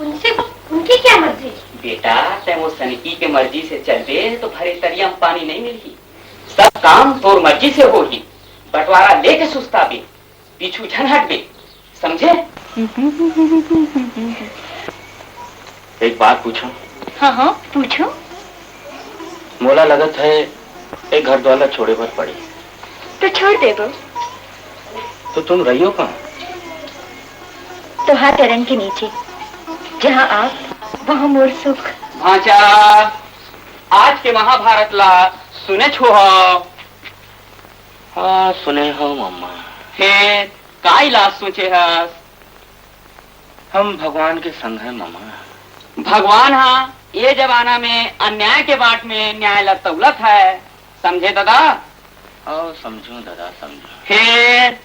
उनसे उनकी क्या मर्जी? बेटा तय वो समिति के मर्जी से चलते तो भरे तरिया में पानी नहीं मिलती। सब काम तोर मर्जी से होगी। बंटवारा लेके सुस्ता भी, पीछू झनहट भी, समझे? एक बात पूछो। हाँ हाँ पूछो। मोला लगत है एक घर द्वारा छोड़े पर पड़ी तो छोड़ दे वो। तो तुम रहियो कहाँ? तो हाथ टरन के नीचे, जहाँ आप वहाँ मोर सुख। भांचा, आज के महाभारत ला सुने छो हो? हाँ सुने हो मम्मा। फिर का इलाज सोचे हस? हम भगवान के संग है मामा। भगवान हाँ, ये जमाना में अन्याय के बाट में न्याय लतौलत है, समझे दादा? और समझो दादा समझो। फिर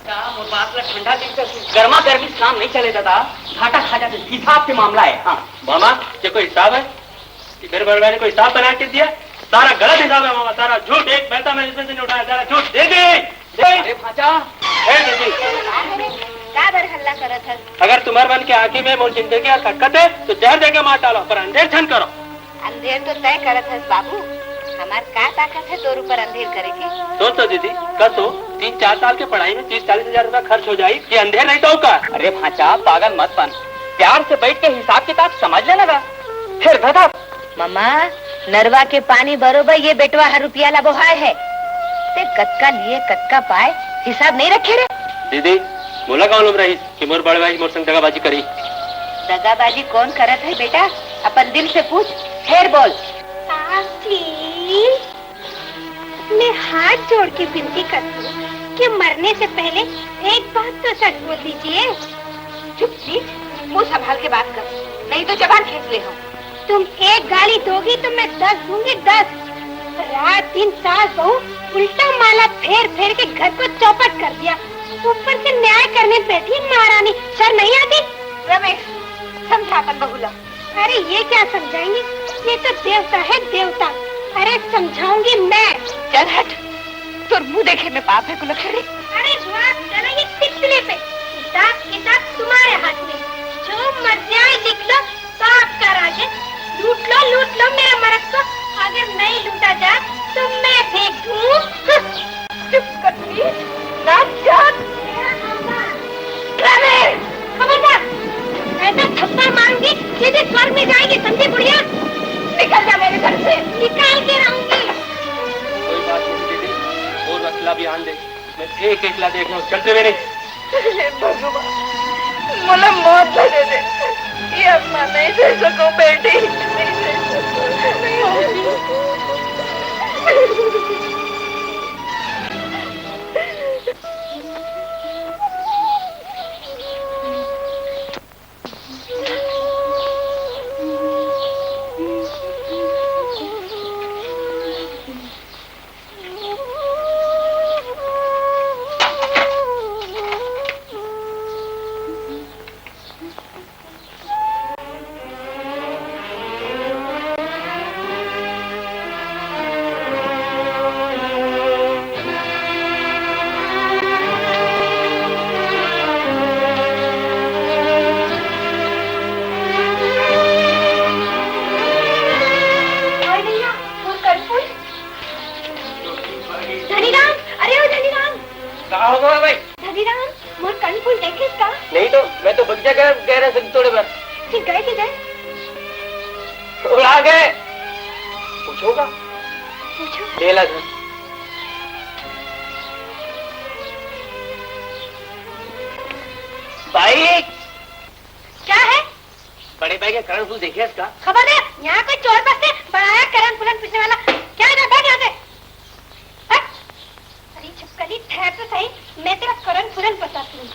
ठंडा दिन का गर्मा गर्मी काम नहीं चले दादा, घाटा खा जाते। हिसाब के मामला है। हाँ मामा, ये कोई हिसाब है कि मेरे बड़े भाई ने कोई हिसाब बना के दिया? सारा गलत हिसाब है मामा, सारा झूठ। एक पैसा मैंने इसमें से नहीं उठाया, सारा झूठ। दे अरे भांचा, हल्ला करत है। अगर तुम्हारे मन के आँखी में मोर जिंदगी का खटखट है तो जहर देके मार डालो, पर अंधेर छन करो। अंधेर तो तय करत है बाबू, हमार का ताकत है तोर ऊपर अंधेर करे की? सोचो दीदी, कल तो 3-4 साल की पढ़ाई में 30-40 हजार रुपया खर्च हो जाये, ये अंधेर नहीं तो का। अरे भांचा पागल मत बन, प्यार से बैठ के हिसाब किताब समझ लेना। मामा नरवा के पानी बरोबर ये बेटवा 1 रुपया ला बोहाय है ते कतका लिए कतका पाए हिसाब नहीं रखे रे। दीदी बोला कौन लोग रही कि मोर बड़े भाई मोर संग दगाबाजी करी। दगाबाजी कौन करत है बेटा? अपन दिल से पूछ, फिर बोल। मैं हाथ जोड़ के विनती करती हूँ कि मरने से पहले एक बात तो सच बोल दीजिए। चुप प्लीज, मुंह संभाल के बात कर, नहीं तो जबान खींच ले हम। तुम एक गाली दोगी तो मैं 10 दूंगी 10। रात दिन सास बहू उल्टा माला फेर फेर के घर को चौपट कर दिया, ऊपर से न्याय करने बैठी महारानी, शर्म नहीं आती? रमेश समझा अपन बहुला। अरे ये क्या समझाएंगे, ये तो देवता है देवता। अरे समझाऊंगी मैं। चल हट, तुर मुंह देखे में पाप है कुलक्षणी। अरे चला ये टिकले पे, किताब तुम्हारे हाथ में, जो मर्जी आए लिख लो, पाप का राज है। लूट लो मेरा मरक को, अगर नहीं लूटा जाए तो मैं फेंक दूं। चुप कर प्लीज, नाच जात। खबरदार, ऐसा थप्पड़ मारूंगी सीधे स्वर्ग में जाएगी, समझी बुढ़िया? निकल जा मेरे घर से। निकाल के रहूंगी। कोई बात नहीं दीदी, और अकेला भी आन दे, मैं एक एकला देख लूं, चलते मेरे। भगवान मुझे मौत दे दे, ये अपना नहीं दे सको बेटी, नहीं दे सको। नहीं तो मैं तो बगीचा गए रहे थोड़े बार। गए थे उड़ा गए। पूछोगा? पूछो। बेला घर। भाई क्या है? बड़े भाई के करण फूल देखे इसका? खबर है, यहाँ कोई चोर बस्ते बनाया करण फूलन पीछने वाला। क्या है बैठ यहाँ से। अरे छुपकली ठहर तो सही, मैं तेरा करण फूलन बताती हूँ।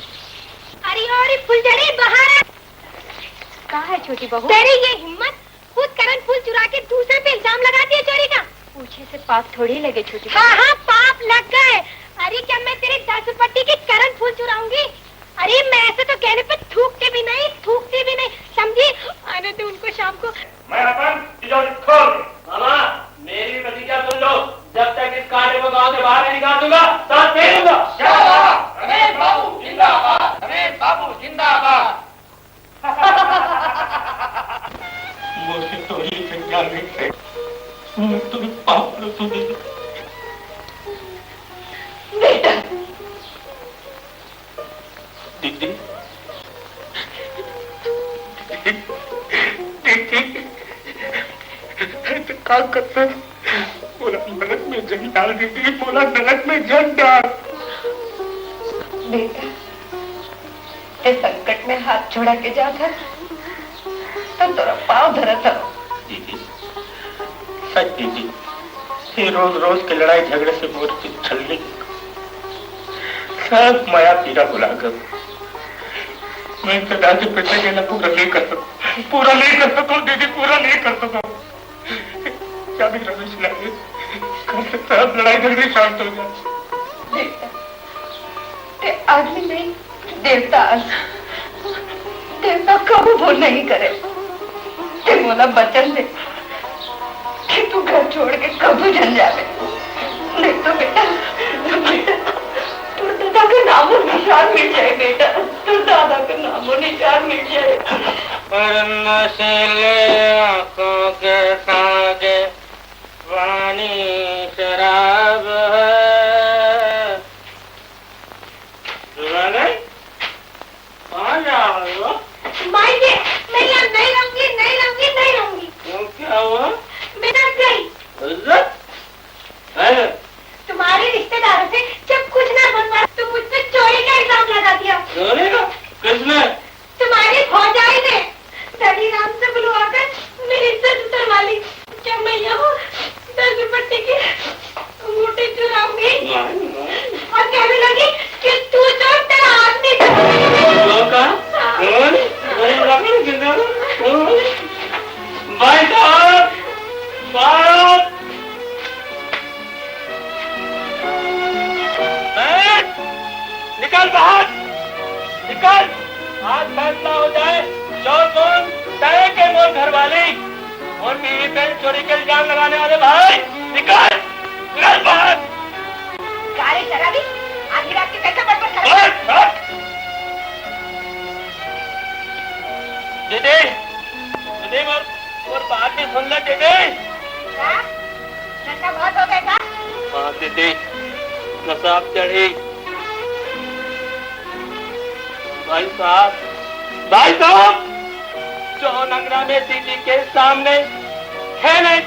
अरे फुलझड़ी बाहर है। कहाँ है छोटी बहू? तेरी ये हिम्मत, खुद करण फूल चुरा के दूसरे पे इल्जाम लगाती है चोरी का। पूछे से पाप थोड़ी लगे छोटी बहू। हाँ पाप लग गए। अरे क्या मैं तेरी 10 रुपट्टी की करण फूल चुराऊंगी? अरे मैं ऐसे तो कहने पे थूकती भी नहीं, समझी? आने दे उनको शाम को। मैं अपन तिजोरी खोल दे। मामा मेरी प्रतिज्ञा सुन लो, जब तक इस कांटे को गांव से बाहर नहीं निकाल दूंगा सांस नहीं लूंगा। रमेश बाबू जिंदाबाद, रमेश बाबू जिंदाबाद। मुझे तो ये संज्ञा नहीं है, मैं तुम्हें पाप न सुन। बेटा दीदी क्या करते? बोला नरक में जन डाल दीदी, बोला नरक में जन डाल। बेटा इस संकट में हाथ छोड़ा के जाता तो तेरा पाँव धरा था। दीदी सच दीदी, ये रोज रोज के लड़ाई झगड़े से मूर्ति छलनी सब माया पीरा बुला कर मैं सदा से पैसे देना पूरा नहीं कर सकता दीदी, पूरा नहीं कर सकता। क्या भी रमेश लागे कर सकता, अब लड़ाई झगड़े शांत हो जाए। बेटा ते आदमी नहीं देवता, देवता कभी भूल नहीं करे। ते मोला वचन दे कि तू घर छोड़ के कभी जन जावे, नहीं तो बेटा तू दादा का नामो निशान मिट जाए। बेटा तू दादा का नामो निशान मिट जाए। नशीले आंखों के सागे वाणी शराब है। कहाँ जा रही हो? मायके नहीं रहूंगी। क्या हुआ? और बीवी पे चोरी के इल्जाम लगाने वाले भाई निकाल निकाल बाहर। गाड़ी शराबी आधी रात के कैसे बटबट कर रहे हो? दीदी दीदी और बात भी सुन ले दीदी। क्या? नशा बहुत हो गया क्या? हाँ दीदी नशा चढ़ी। भाई साहब जो नगरा में दीदी के सामने है नहीं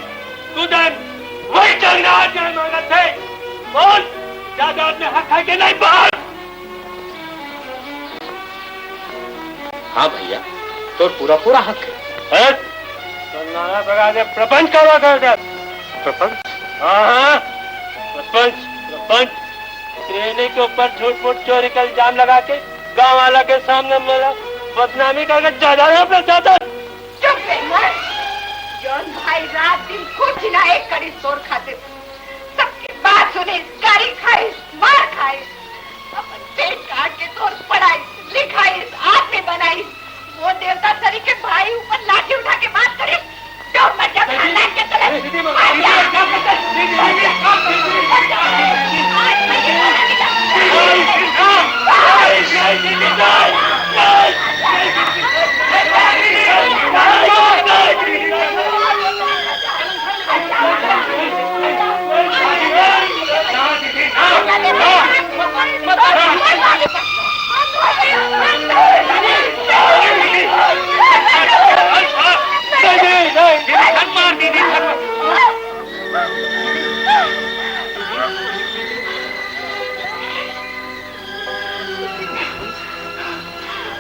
कुदन वही चंगा क्या मांगा थे बोल जायदाद में हक है कि नहीं बोल। हाँ भैया तो पूरा पूरा हक है। तो नाना प्रकार से प्रपंच करवा कर दे। प्रपंच? हाँ प्रपंच ट्रेनी के ऊपर झूठ मूठ चोरी का इल्जाम लगा के गाँव वाला के सामने मेरा बदनामी करके जायदाद अपना चाहता। चुप रही जौन भाई रात दिन खूब चिल्लाए कड़ी शोर खाते सबकी बात सुने गाली खाए मार खाए अपन पेट काट के तोर पढ़ाई लिखाई आदमी बनाई वो देवता सरी के भाई ऊपर लाठी उठा के बात करे जो मजा खानदान के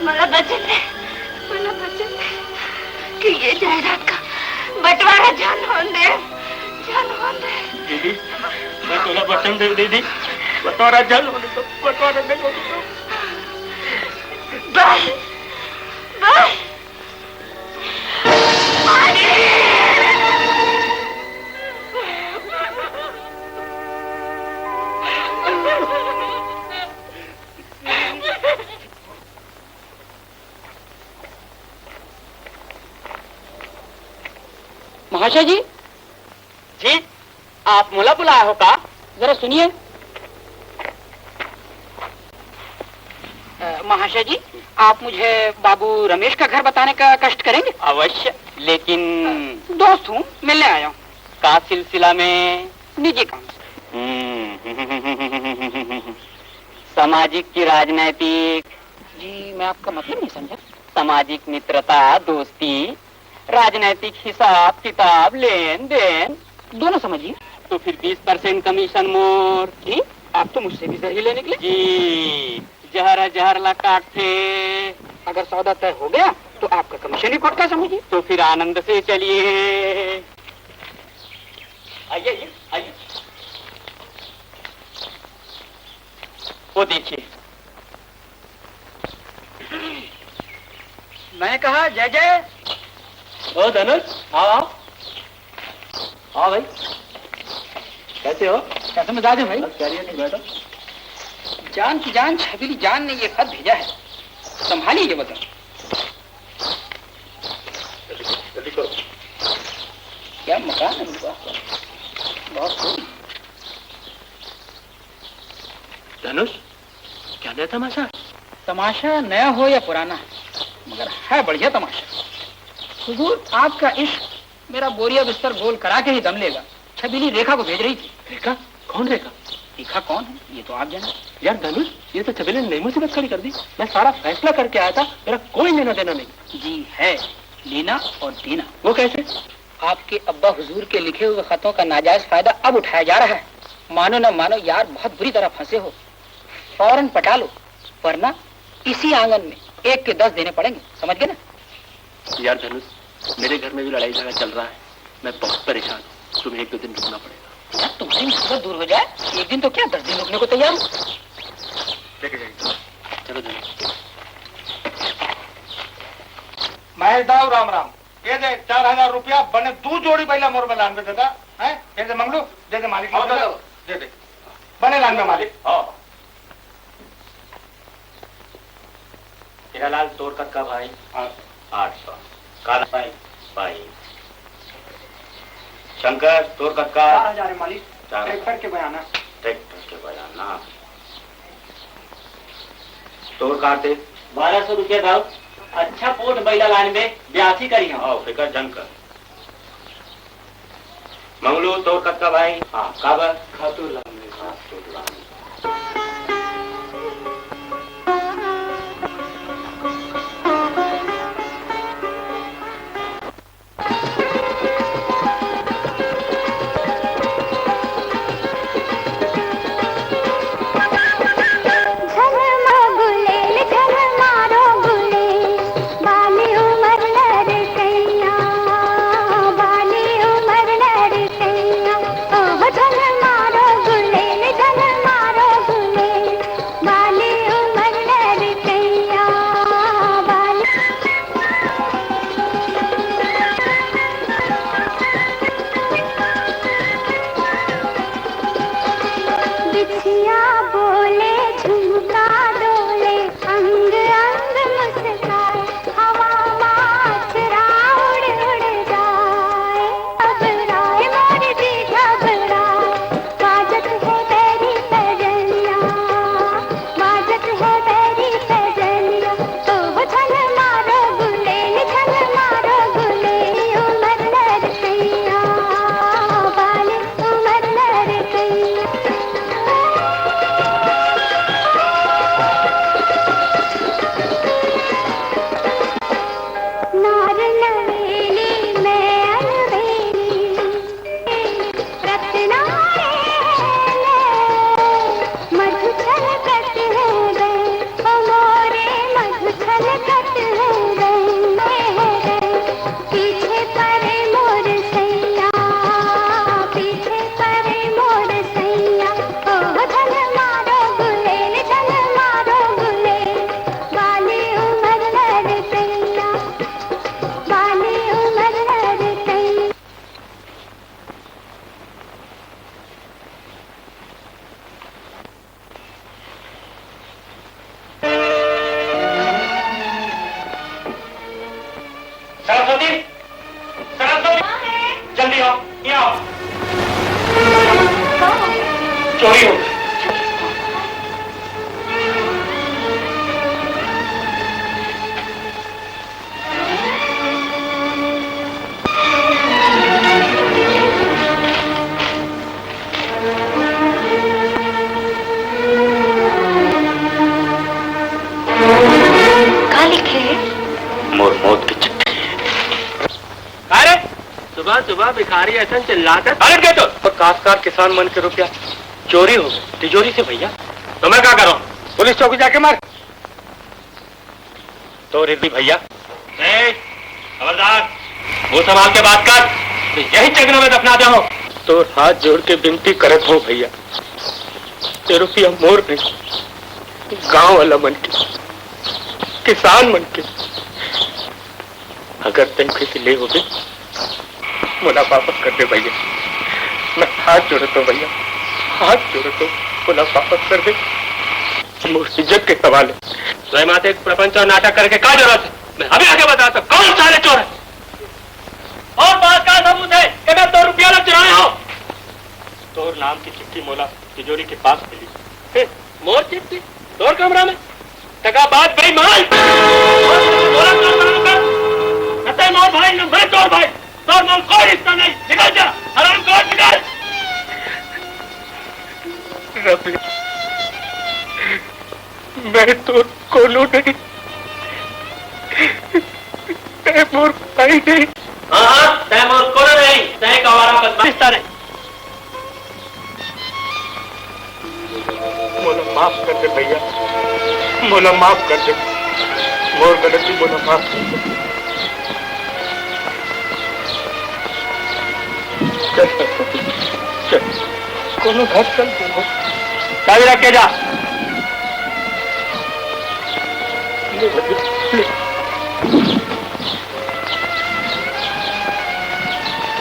मला बचत कि ये जायदाद का बंटवारा जान दे। दीदी मैं थोड़ा वचन दे दीदी बंटवारा जान होने तो बंटवारा नहीं होने तो। बाय महाशय जी आप मुला बुलाया हो का? जरा सुनिए। महाशय जी आप मुझे बाबू रमेश का घर बताने का कष्ट करेंगे? अवश्य, लेकिन दोस्त हूँ मिलने आया हूँ। का सिलसिला में? निजी काम। सामाजिक की राजनैतिक? जी मैं आपका मतलब नहीं समझा। सामाजिक मित्रता दोस्ती राजनैतिक हिसाब किताब लेन देन दोनों समझिए। तो फिर 20% कमीशन मोर। जी आप तो मुझसे भी जहरीले निकले। जी जहर ला काटे। अगर सौदा तय हो गया तो आपका कमीशन ही पक्का समझिए। तो फिर आनंद से चलिए। आइए। वो देखिए मैं कहा जय जय। ओ धनुष आओ भाई कैसे हो? कैसे मिजाज है भाई? नहीं बैठो। जान की जान छबीली जान ने ये खत भेजा है, संभालिए ये वजन। क्या मकान है मेरे पास? बहुत खूब। धनुष क्या नया तमाशा? तमाशा नया हो या पुराना मगर है बढ़िया तमाशा। हुजूर आपका इश्क मेरा बोरिया बिस्तर गोल करा के ही दम लेगा। छबीली रेखा को भेज रही थी। रेखा? कौन रेखा? रेखा कौन है ये तो आप जाना। यार धनुष ये तो छबीली ने नई मुसीबत खड़ी कर दी। मैं सारा फैसला करके आया था, मेरा कोई लेना देना नहीं। जी है लेना और देना। वो कैसे? आपके अब्बा हुजूर के लिखे हुए खतों का नाजायज फायदा अब उठाया जा रहा है। मानो न मानो यार बहुत बुरी तरह फंसे हो, फौरन पटा लो वरना इसी आंगन में 1 के 10 देने पड़ेंगे। समझ गए ना? यार धनुष मेरे घर में भी लड़ाई झगड़ा चल रहा है, मैं बहुत परेशान हूँ। तुम्हें 1-2 दिन रुकना पड़ेगा। यार तुम्हारी मुसीबत दूर हो जाए 1 दिन तो क्या 10 दिन रुकने को तैयार हूँ। चलो धनुष। महेश दाऊ राम राम। ये दे 4000 रुपया बने 2 जोड़ी पहला मोर में लान में देता है। ये दे मंगलू दे दे मालिक दे बने लान में मालिक। हीरालाल तोड़कर का भाई 800 काला भाई 22 शंकर तोर कक्का 4000 है मालिक। ट्रैक्टर के बयाना। ट्रैक्टर के बयाना तोर काटे 1200 रुपया दाव। अच्छा पोट बैला लाइन में 82 करी हम। आओ फिकर जंग कर। मंगलू तोर कक्का भाई। हाँ काबर खातूर लाने। चोरी हो मोर मौत की चिट्ठी। अरे सुबह सुबह भिखारी ऐसा चिल्लाकर अरे क्या तो काशकार किसान मन के रुपया चोरी हो गई तिजोरी से भैया। तो मैं क्या करूं? पुलिस चौकी जाके मार तो रिद्धि भैया। खबरदार वो संभाल के बात कर, तो यही चगनों में दफना दे हो। तो हाथ जोड़ के विनती करत हो भैया, ये रुपया मोर नहीं गांव वाला मन के किसान मन के। अगर तुम किसी ले हो गए मुला वापस कर दे भैया। मैं हाथ जोड़ो तो भैया, हाथ जोड़ो तो मुला वापस कर दे। इज्जत के सवाल है। स्वयं आते प्रपंच और नाटक करके क्या जरूरत है? मैं अभी आगे बताता हूँ कौन सारे चोर है और बात का सबूत है कि मैं 2 रुपया लग चुराया हूँ। तोर नाम की चिट्ठी मोला तिजोरी के पास मिली। मोर चिट्ठी तोर कमरा में टका बात बेईमान। मोर भाई न मैं तोर भाई, तोर मोल कोई रिश्ता नहीं। निकल जा हराम खोर, निकल। रवि मैं तो कोलू नहीं, तैमूर भाई नहीं। हाँ तैमूर कोलू नहीं, तय कवारा बदमाशिस्ता नहीं। मोला माफ कर दे भैया, मोला माफ कर दे। मोर गलती मोला माफ कर दे। चल कोनो घर चल चाबी रख के जा।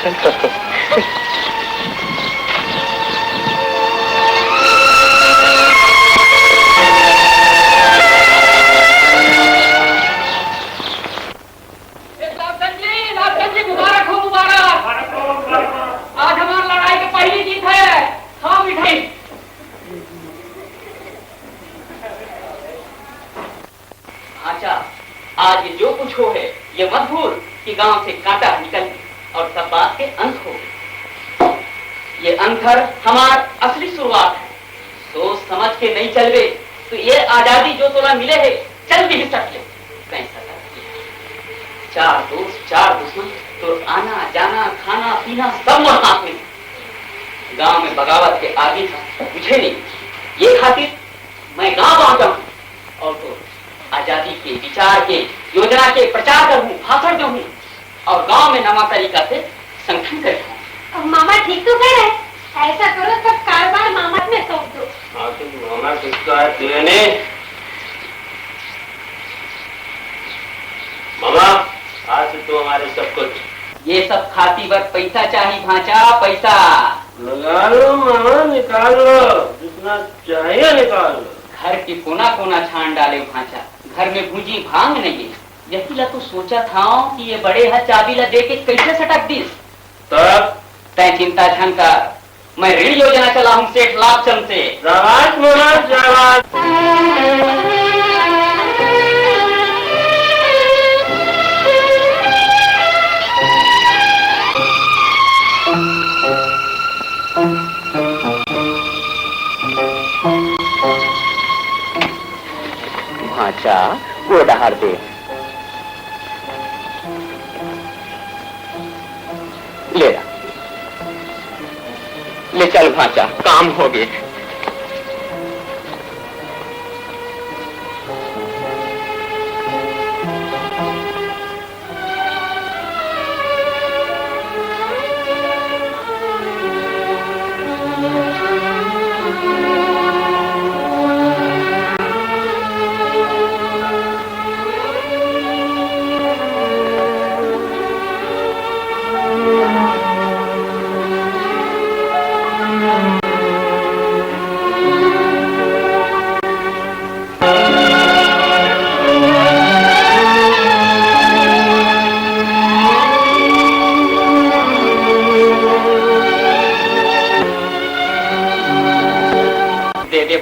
चल मुबारक हो, मुबारक। गांव से कांटा निकल और सब बात के अंत हो गए। ये अंतर हमार असली शुरुआत है। सोच समझ के नहीं चलवे तो ये आजादी जो तोला मिले है चल भी सकते कैसा चार दोस्त चार दुश्मन तो आना जाना खाना पीना सब मोर हाथ में। गांव में बगावत के आगे था मुझे नहीं, ये खातिर मैं गांव पहुंचा हूं और तो आजादी के विचार के योजना के प्रचार करूं, भाषण दूं और गांव में नवा तरीका से संगठन करूं। मामा ठीक तो कह रहे, ऐसा करो सब कारोबार मामा में सौंप दो। मामा किसका है तेने? मामा आज तो हमारे सब कुछ ये सब खाती बर पैसा चाहिए भांचा, पैसा लगा लो मामा, निकाल लो जितना चाहिए निकाल लो। घर के कोना कोना छान डाले भांचा, घर में भूजी भांग नहीं है। यही ला तो सोचा था कि ये बड़े हाथ चाबी ला दे के कैसे सटक दिस। तब तय चिंता झन कर, मैं ऋण योजना चला हूँ सेठ लाभचंद से। शाबाश मामा शाबाश। भांचा वो डहार दे। ले जा, ले चल भांचा, काम हो गए।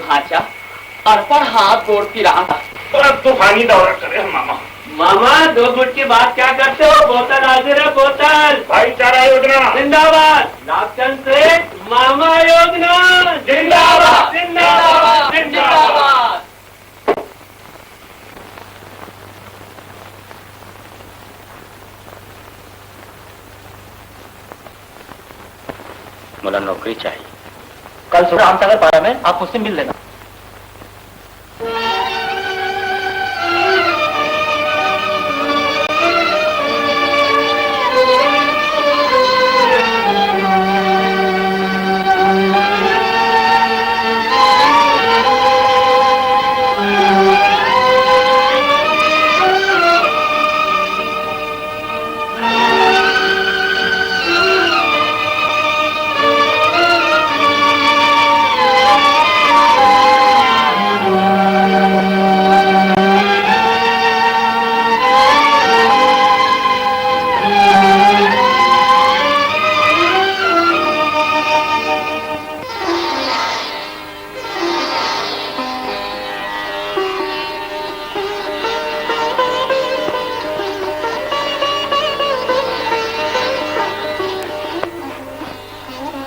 भांचा अरपड़ हाथ जोड़ की रहा था। बड़ा तूफानी दौरा करे मामा। मामा 2 गुट के बाद क्या करते हो? बोतल हाजिर है, बोतल। भाईचारा योजना जिंदाबाद। लाभचंद से मामा योजना जिंदाबाद जिंदाबाद जिंदाबाद। मुझे नौकरी चाहिए। कल सुबह रामसागर पारा में आप मुझसे मिल लेना।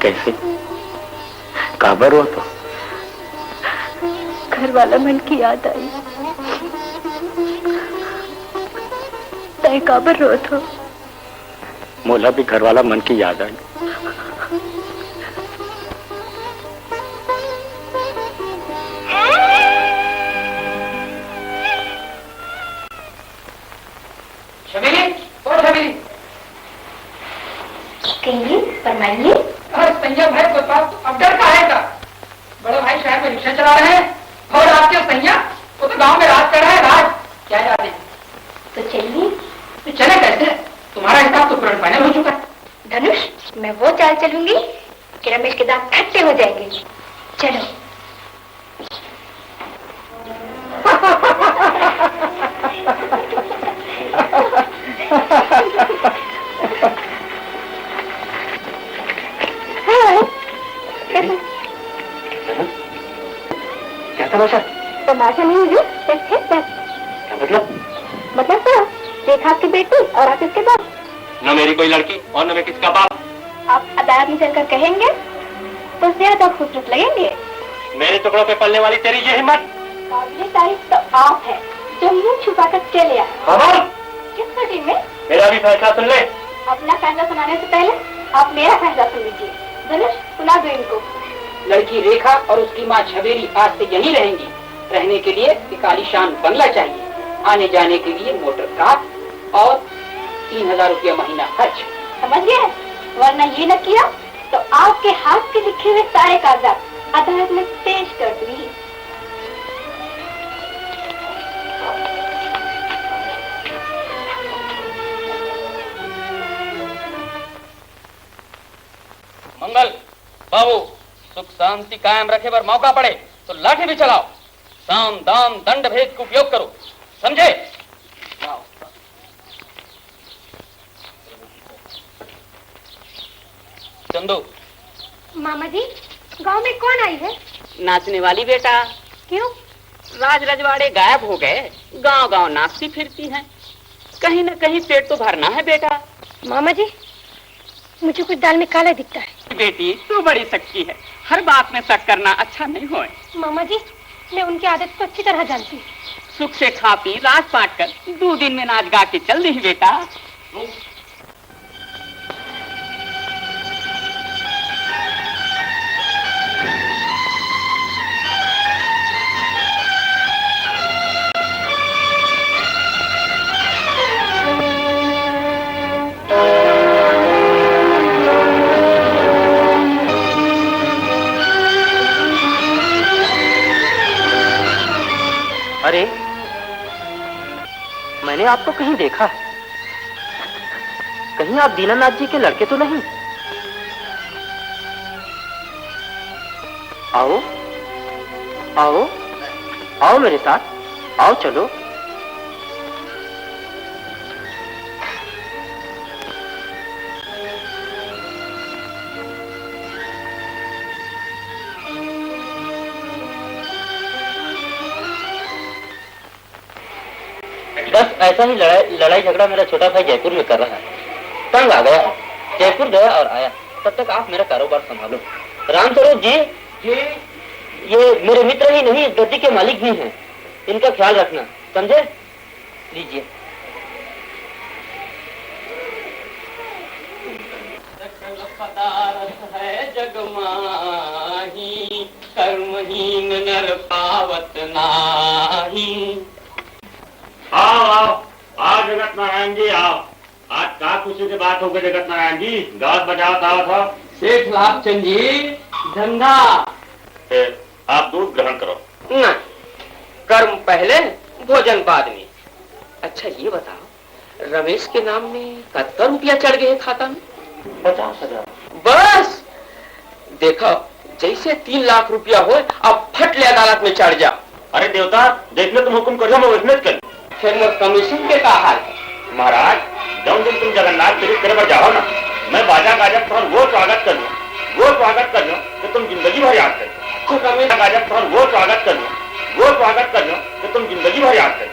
कैसे काबर हो? तो घर वाला मन की याद आई, तय काबर रो तो मोला भी घर वाला मन की याद आई। शबीरी, ओ शबीरी, कहिए फरमाइए। अरे सैया भाई को पास अब डर का है का? बड़े भाई शहर में रिक्शा चला रहे हैं और आपके सैया वो तो गांव में राज कर रहा है। राज क्या याद है? तो चलिए। तो चले कैसे? तुम्हारा हिसाब तो पूर्ण फाइनल हो चुका है। धनुष, मैं वो चाल चलूंगी कि रमेश के दांत खट्टे हो जाएंगे। चलो। क्या तमाशा? तमाशा नहीं हुई, बस है बस। क्या मतलब? मतलब तो एक हाथ की बेटी और आप इसके बाद न मेरी कोई लड़की और न मैं किसका बाप। आप अदालत में चलकर कहेंगे तो ज्यादा खूबसूरत लगेंगे। मेरे टुकड़ों पे पलने वाली तेरी ये हिम्मत। काबिल तारीफ तो आप है जो मुंह छुपा कर चले आए। किस कटी में? मेरा भी फैसला सुन ले। अपना फैसला सुनाने से पहले आप मेरा फैसला सुन लीजिए। धनुष सुना दो इनको। लड़की रेखा और उसकी माँ छबेरी आज से यहीं रहेंगी। रहने के लिए एक आलीशान बंगला चाहिए, आने जाने के लिए मोटर कार और 3000 रुपया महीना खर्च। समझ गए? वरना ये न किया तो आपके हाथ के लिखे हुए सारे कागजात अदालत में पेश कर दूंगी। मंगल बाबू, सुख शांति कायम रखे पर मौका पड़े तो लाठी भी चलाओ। साम दाम दंड भेद का उपयोग करो, समझे? चंदू। मामा जी, गांव में कौन आई है? नाचने वाली बेटा। क्यों? राज रजवाड़े गायब हो गए, गांव गांव नाचती फिरती हैं। कहीं न कहीं पेट तो भरना है बेटा। मामा जी, मुझे कुछ दाल में काला दिखता है। बेटी तू बड़ी शक्ति है, हर बात में शक करना अच्छा नहीं होए। मामा जी, मैं उनकी आदत को अच्छी तरह जानती हूँ। सुख से खा पी रात पाट कर 2 दिन में नाच गा के चल दी बेटा। अरे, मैंने आपको कहीं देखा है। कहीं आप दीनानाथ जी के लड़के तो नहीं? आओ आओ आओ मेरे साथ, आओ चलो। बस ऐसा ही लड़ाई झगड़ा मेरा छोटा भाई जयपुर में कर रहा है। तंग आ गया है, जयपुर गया और आया। तब तक आप मेरा कारोबार संभालो। रामस्वरूप जी, ये मेरे मित्र ही नहीं, गद्दी के मालिक भी हैं। इनका ख्याल रखना, समझे? लीजिए। है जगमाही, कर्महीन नर पावत नाही। आओ आओ आओ जगत नारायण जी, आओ। आज का खुशी से बात हो गई जगत नारायण जी, गाँव बजाओ था। सेठ लाभचंद जी, धंधा। आप दूध ग्रहण करो। नहीं, कर्म पहले भोजन बाद में। अच्छा ये बताओ, रमेश के नाम में कितना रुपया चढ़ गए खाता में? 50,000। बस देखो, जैसे 3 लाख रुपया हो अब फट ले अदालत में चढ़ जा। अरे देवता, देखने तुम हुक्म करो, मैं उसमें कर। फिर मोर कमीशन के का हाल है? महाराज, जब दिन तुम जगन्नाथ तिरुपति करे पर जाओ ना, मैं बाजा गाजा तुम्हारा वो स्वागत कर लूँ, वो स्वागत कर लूँ कि तुम जिंदगी भर याद कर। गाजा तुम्हारा वो स्वागत कर लूँ, वो स्वागत कर लूँ कि तुम जिंदगी भर याद कर।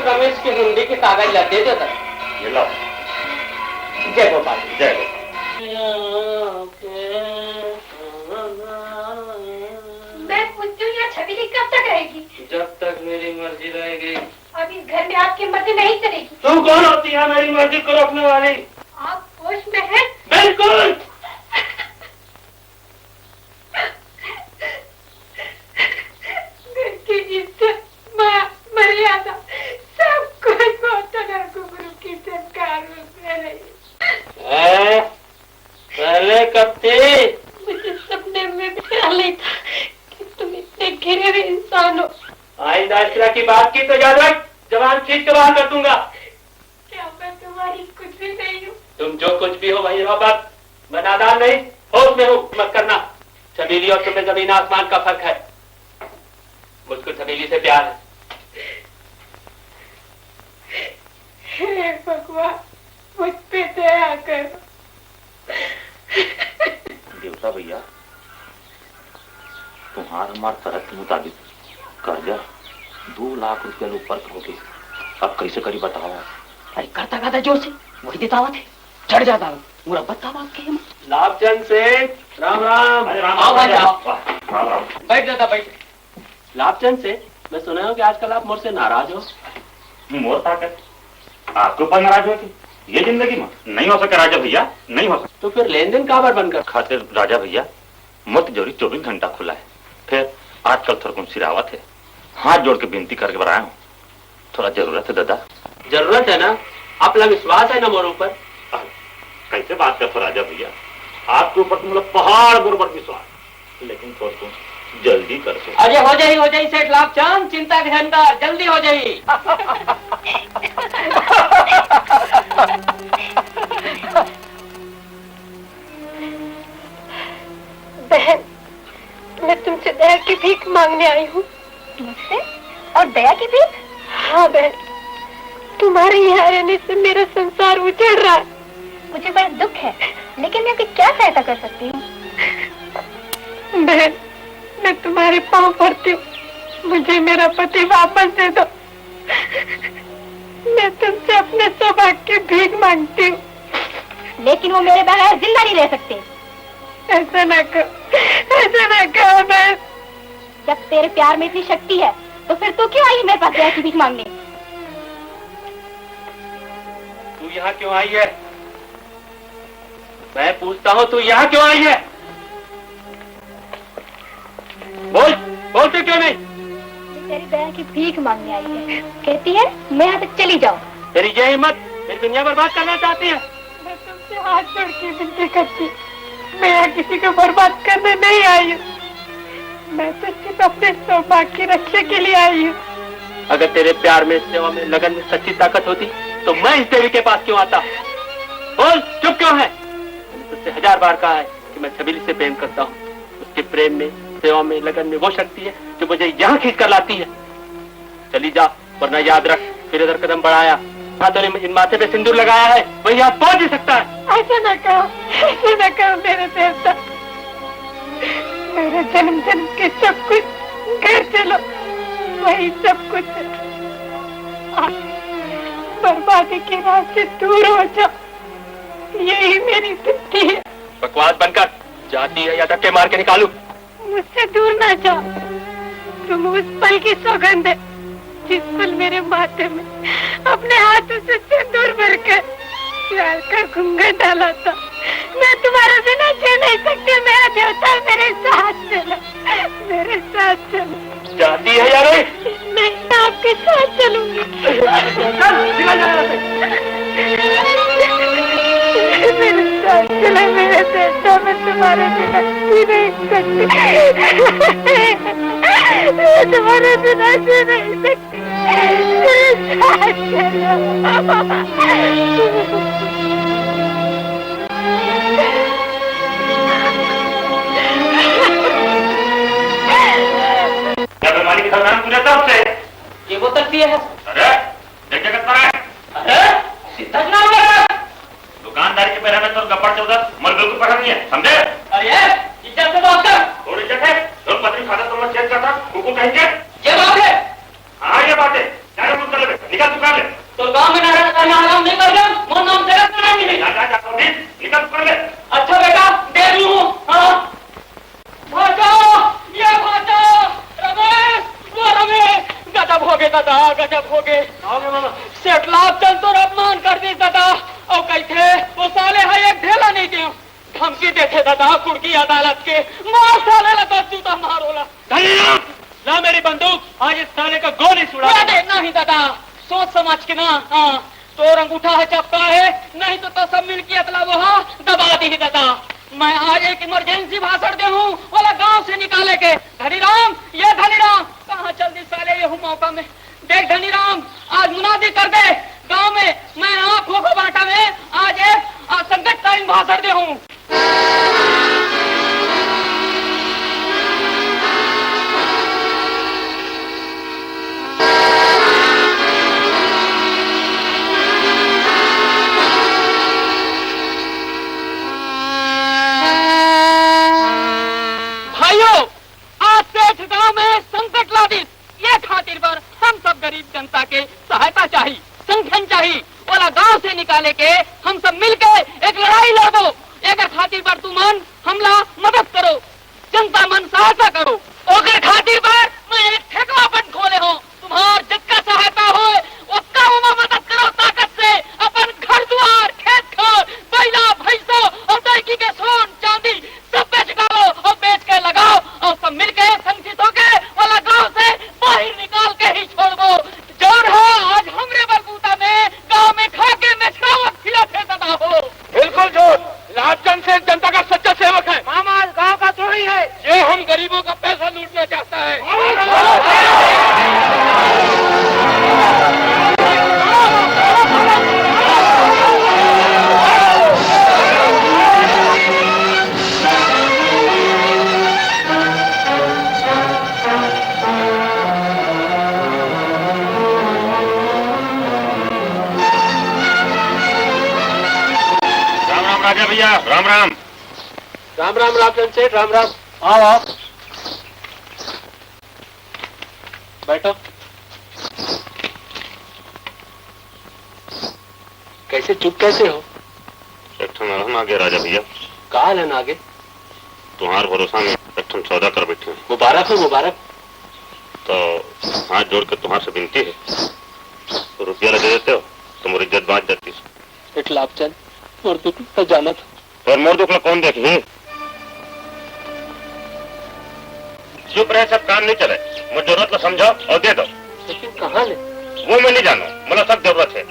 रमेश की हुंडी के कागज ला दे देता। ये लो। जय गोपाल। जय गोपाल। मैं पूछती हूँ, यहाँ छबीली कब तक रहेगी? जब तक मेरी मर्जी रहेगी। अब इस घर में आपकी मर्जी नहीं चलेगी। तुम कौन होती है मेरी मर्जी को रोकने वाली? आप होश में हैं? बिल्कुल। घर की इज्जत, मर्यादा सब कुछ गुरु की सरकार में पहले कब थी? मुझे सपने में भी ख्याल नहीं था कि तुम इतने घिरे हुए इंसान हो। आइंदा इस तरह की बात की तो याद रख, जवान खींच के बाहर कर दूंगा। क्या मैं तुम्हारी कुछ भी नहीं हूँ? तुम जो कुछ भी हो वही हो, बात मैं नादान नहीं, होश में हूँ, मत करना। छबीली और तुम्हें जमीन आसमान का फर्क है। मुझको छबीली से प्यार है। हे भगवान, मुझ पे दया करो। देवता भैया, तुम्हारा हमारे शरत के मुताबिक कर्जा 2 लाख रुपया ऊपर हो गए। अब कैसे करी बताओ? अरे करता करता जोर से, वही देता हुआ थे। चढ़ जाता मुरब्बत का बात कही। लाभचंद सेठ राम राम। आओ भाई राम बैठ जाता बैठ। लाभचंद सेठ, मैं सुना हूँ कि आजकल आप मुझसे नाराज हो। मोर ताकत आपके ऊपर नाराज हो कि ये जिंदगी में नहीं हो सके राजा भैया, नहीं हो सके। तो फिर लेन देन काबर बनकर खातिर राजा भैया मुफ्त जोरी 24 घंटा खुला है। फिर आजकल थोड़ा सिरावत है, हाथ जोड़ के विनती करके बनाया हूँ, थोड़ा जरूरत है दादा। जरूरत है ना, अपना विश्वास है ना मोर ऊपर। कैसे बात करते राजा भैया, आपके ऊपर तो मतलब पहाड़ बराबर विश्वास, लेकिन थोड़ा जल्दी करके। अजय हो जाई सेठ लाभचंद, चिंता के अंदर जल्दी हो जाई। बहन, मैं तुमसे दया की भीख मांगने आई हूँ। मुझसे? और दया की भीख? हाँ बहन, तुम्हारे यहाँ रहने से मेरा संसार उजड़ रहा है। मुझे बड़ा दुख है, लेकिन मैं क्या सहायता कर सकती हूँ? बहन, मैं तुम्हारे पाँव पड़ती हूँ, मुझे मेरा पति वापस दे दो। मैं तुमसे अपने सौभाग्य की भीख मांगती हूँ। लेकिन वो मेरे बगैर जिंदा नहीं रह सकते। ऐसा ना करो बहन। जब तेरे प्यार में इतनी शक्ति है, तो फिर तू क्यों आई मेरे पास दया की भीख मांगने? तू यहाँ क्यों आई है? मैं पूछता हूँ, तू यहाँ क्यों आई है? बोलते क्यों नहीं? तेरी दया की भीख मांगने आई है। कहती है मैं यहाँ तक चली जाऊँ। तेरी ये हिम्मत, मेरी दुनिया बर्बाद करना चाहती है? मैं तुमसे हाथ जोड़ के विनती करती, मैं यहाँ किसी को बर्बाद करने नहीं आई हूँ। मैं तो सिर्फ अपने सौभाग्य की रक्षा के लिए आई हूँ। अगर तेरे प्यार में, सेवा में, लगन में सच्ची ताकत होती तो मैं इस देवी के पास क्यों आता? बोल, चुप क्यों है? तुझसे 1000 बार कहा है कि मैं छबीली से प्रेम करता हूँ। उसके प्रेम में, सेवा में, लगन में वो शक्ति है जो मुझे यहाँ खींच कर लाती है। चली जा, वरना याद रख, फिर इधर कदम बढ़ाया, हाथों ने इन माथे पे सिंदूर लगाया है, वही आप पहुंच ही सकता है। ऐसा न कहो मेरे देवता। मेरे जन्म के सब कुछ घर चलो, वही सब कुछ है। बर्बादी के रास्ते दूर हो जाओ, यही मेरी विनती है। बकवास बनकर जाती है या धक्के मार के निकालू? मुझसे दूर ना जाओ। तुम उस पल की सौगंध है जिस पल मेरे माथे में अपने हाथों से सिंदूर भरकर प्यार का घूंघट डाला था। मैं तुम्हारा बिना जी नहीं सकती। मेरा देवता, मेरे साथ चलो, मेरे साथ चलो। जाती है या नहीं? नहीं, मैं आपके साथ चलूंगी। मेरे साथ चले मेरे देवता, मैं तुम्हारे बिना जी नहीं सकती। मैं तुम्हारे बिना जी नहीं सकती। मेरे साथ चलो। क्या बीमारी की नाम पूछा था आपसे? ये वो तकती है। अरे देख जगत पर है। अरे सीधा नाम है। दुकानदारी के पैर में तो गप्पड़ चौदह मर बिल्कुल पसंद नहीं है, समझे? अरे इज्जत से बात कर। और इज्जत है, लोग पत्नी खाता तो मैं चेक करता, कुकू कहेंगे। ये बात है। हाँ ये बात है। क्या मुझ कर ले, निकाल दुकान ले। तो गांव में नारा करना आराम नहीं कर रहा, मोर नाम तेरा कराएंगे नहीं। निकाल दुकान ले। अच्छा बेटा, दे दूँ। हाँ भाजो, ये भाजो, रमेश, वो रमेश, गजब हो गए दादा, गजब हो गए। सेठ लाभचंद तो अपमान कर दी दादा, और कैसे वो साले है एक ढेला नहीं दे, धमकी देते दादा कुर्की अदालत के, मार साले लगा जूता मारोला। ला मेरी बंदूक, आज इस साले का गोली छुड़ा देना ही दादा, सोच समझ के ना। हाँ तो अंगूठा है, चपका है, नहीं तो सब मिल के अतला वहा दबा दी दादा। मैं आज एक इमरजेंसी भाषण दे हूँ, वाला गांव से निकाले के। धनीराम, ये धनीराम कहाँ चल दी साले, ये हूँ मौका में। देख धनीराम, आज मुनादी कर दे गांव में, मैं आंखों को बांटा में आज एक संकटकालीन भाषण दे हूँ। गांव में संकट ला दी, ये खातिर पर हम सब गरीब जनता के सहायता चाहिए, संगठन चाहिए। वाला गांव से निकाले के हम सब मिलके एक लड़ाई लड़ो। एक खातिर पर तुम मन हमला मदद करो, जनता मन सहायता करो। ओकर खातिर पर मैं एक ठेका अपन खोले हो, तुम्हार जितना सहायता हो उसका उमा मदद करो। ताकत से अपन घर द्वार खेत खार बैला भैंसो और लड़की के सोन चांदी सब बेच डालो और बेच के लगाओ और सब मिलके संगठित होके वाला गांव से बाहर निकाल के ही छोड़ दो। जोर हो आज हमरे बलबूता में गांव में खा के मेचकावत खिलाफ है सदा हो। बिल्कुल जोर, लालचंद से जनता का सच्चा सेवक है। मामा गांव का द्रोही है। ये हम गरीबों का पैसा लूटना चाहता है। राजा भैया राम राम। राम राम रामचंद सेठ, राम राम। आओ आओ बैठो। कैसे चुप कैसे हो? एक ठन आ गया राजा भैया। काल है आगे? तुम्हार भरोसा में एक ठन सौदा कर बैठे। मुबारक हो मुबारक। तो हाथ जोड़ के तुम्हारे से विनती है, तो रुपया लगे देते हो तो मोर इज्जत बात जाती। सेठ लाभचंद और दुख तो जाना था। और मोर दुख कौन देखे? चुप रहे, सब काम नहीं चले। मुझे जरूरत को समझाओ और दे दो। लेकिन कहाँ ले? वो मैं नहीं जानू, मतलब सब जरूरत है।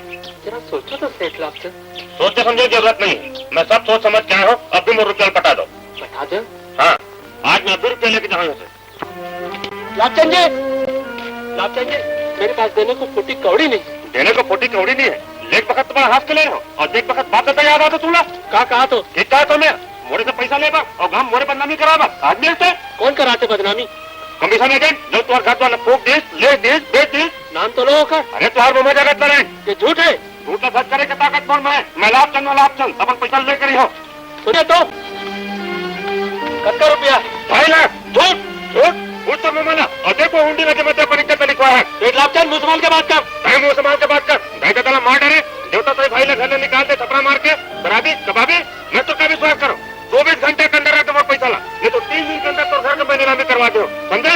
जरा सोचो तो सेठ लाभचंद। सोचते समझे जरूरत नहीं, मैं सब सोच समझ के आया हूँ। अब भी मोर रुपया पटा दो। बता दो। हाँ, आज मैं अभी रुपया लेके जाऊँ से। लाभचंद जी, लाभचंद जी, मेरे पास देने को फुटी कौड़ी नहीं। देने को फुटी कौड़ी नहीं है। एक वक्त तुम्हारा हाथ के ले हो और एक वक्त बात तो याद आता तुला। कहा तो ठीक कहा तो मैं मोरे से पैसा लेगा और गांव मोरे बदनामी करावा। आदमी से कौन कराते बदनामी? कमीशन एजेंट जो तुम्हारे घर वाला फूक देश ले देश बेच देश। नाम तो लो का। अरे तुम्हारे मुंह में जगत करे ये झूठ है। झूठ तो सच करे के ताकत कौन मैं लाभचंद अपन पैसा लेकर ही हो। सुनिए तो कत्ता रुपया? 2.5 लाख। झूठ झूठ झूठ तो माना। और देखो हुंडी में मैं तेरे इज्जत लिखवा है। सेठ लाभचंद मुसलमान के बात कर। मुंह संभाल के बात कर। भाई का तला मार डरे देवता तो भाई घर ने निकाल दे थपड़ा मार के बराबी कबाबी। मैं तो क्या विश्वास करो 24 घंटे के अंदर तुम्हारा पैसा ला, नहीं तो 3 दिन के अंदर तो घर को मैं नीलामी करवा दो। समझे?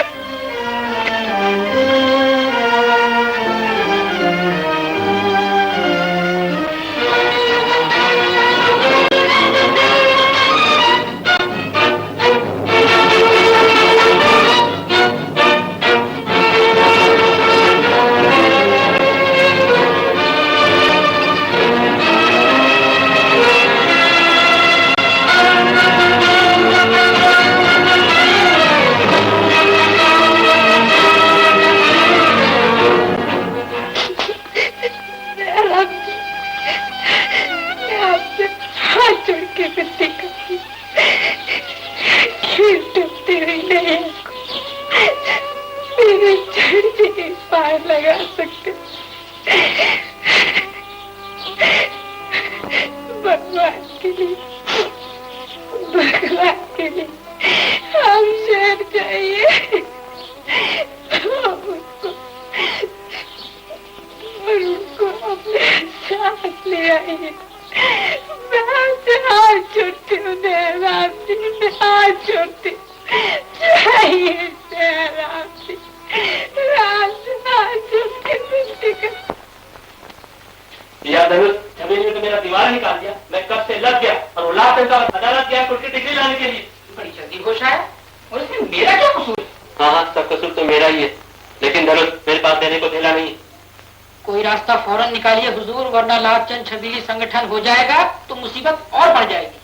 छबीली संगठन हो जाएगा तो मुसीबत और बढ़ जाएगी।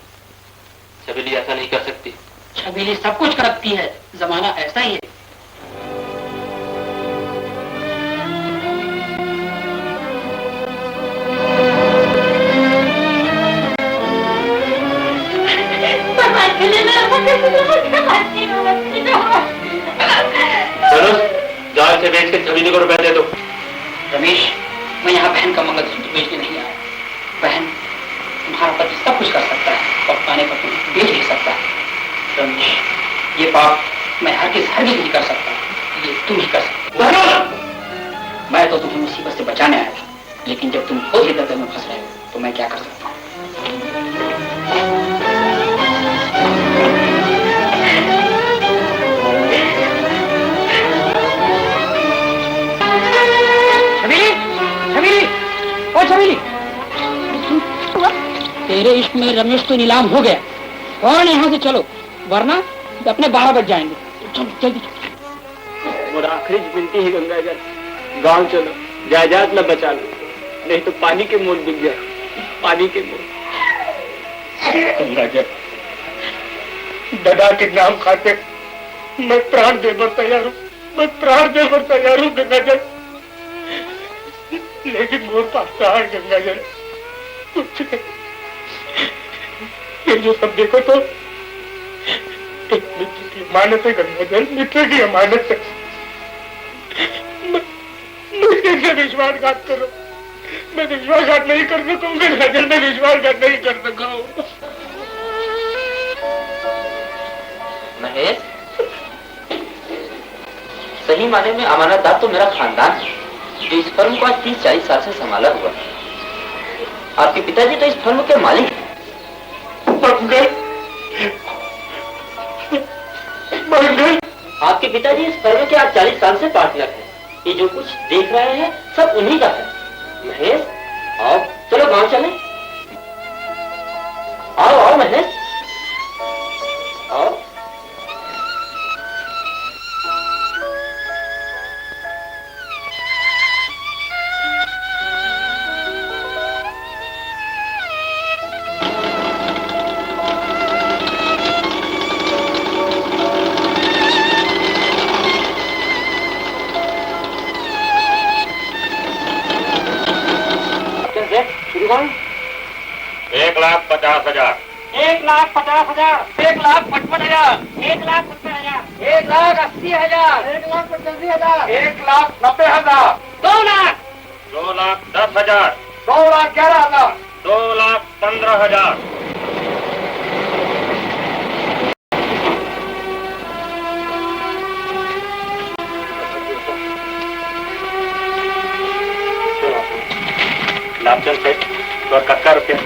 छबीली ऐसा नहीं कर सकती। छबीली सब कुछ करती है, जमाना ऐसा ही है। चलो जाल से बेच के छबीली को रुपया दे दो। रमेश, मैं यहाँ बहन का मंगलसूत्र बेचने नहीं आया। बहन, तुम्हारा पति सब कुछ कर सकता है और पाने पर तुम्हें बेच भी सकता है। रमेश, ये पाप मैं हरगिज़ नहीं कर सकता, ये तुम ही कर सकते। मैं तो तुम्हें मुसीबत से बचाने आया था। लेकिन जब तुम खुद ही दलदल में फंस रहे हो तो मैं क्या कर सकता हूँ? छबीली, छबीली, ओ छबीली, तेरे इश्क में रमेश तो नीलाम हो गया। कौन यहाँ से चलो, वरना अपने 12 बज जाएंगे। चलो जल्दी। मेरा आखिरी विनती है गंगा जल, गाँव चलो, जायदाद न बचा लो, नहीं तो पानी के मोल बिक जाए, पानी के मोल। गंगा जल, दादा के नाम खाते मैं प्राण दे पर तैयार हूँ, मैं प्राण दे पर तैयार हूँ गंगा जल, लेकिन मोर पास है गंगा जल कुछ नहीं। ये जो सब देखो तो एक मित्र की अमानत है गंगा जल, मित्र की अमानत है। मैं विश्वासघात करो, मैं विश्वासघात नहीं कर सकूंगा गंगा जल, मैं विश्वासघात नहीं कर सका हूँ। महेश, सही माने में अमानतदार तो मेरा खानदान है, जो इस फर्म को आज 30-40 साल से संभाला हुआ है। आपके पिताजी तो इस फर्म के मालिक हैं। आपके पिताजी इस फर्म के आज 40 साल से पार्टनर हैं। ये जो कुछ देख रहे हैं सब उन्हीं का है। महेश, आओ, चलो गांव चलें। आओ आओ महेश, आओ। शुरू करो। 1,50,000, 1,50,000, 1,55,000, 1,55,000, 1,80,000, 1,85,000, 1,90,000, 2 लाख, 2,10,000, 2,11,000, 2,15,000, लाभचंद से 71 रुपया।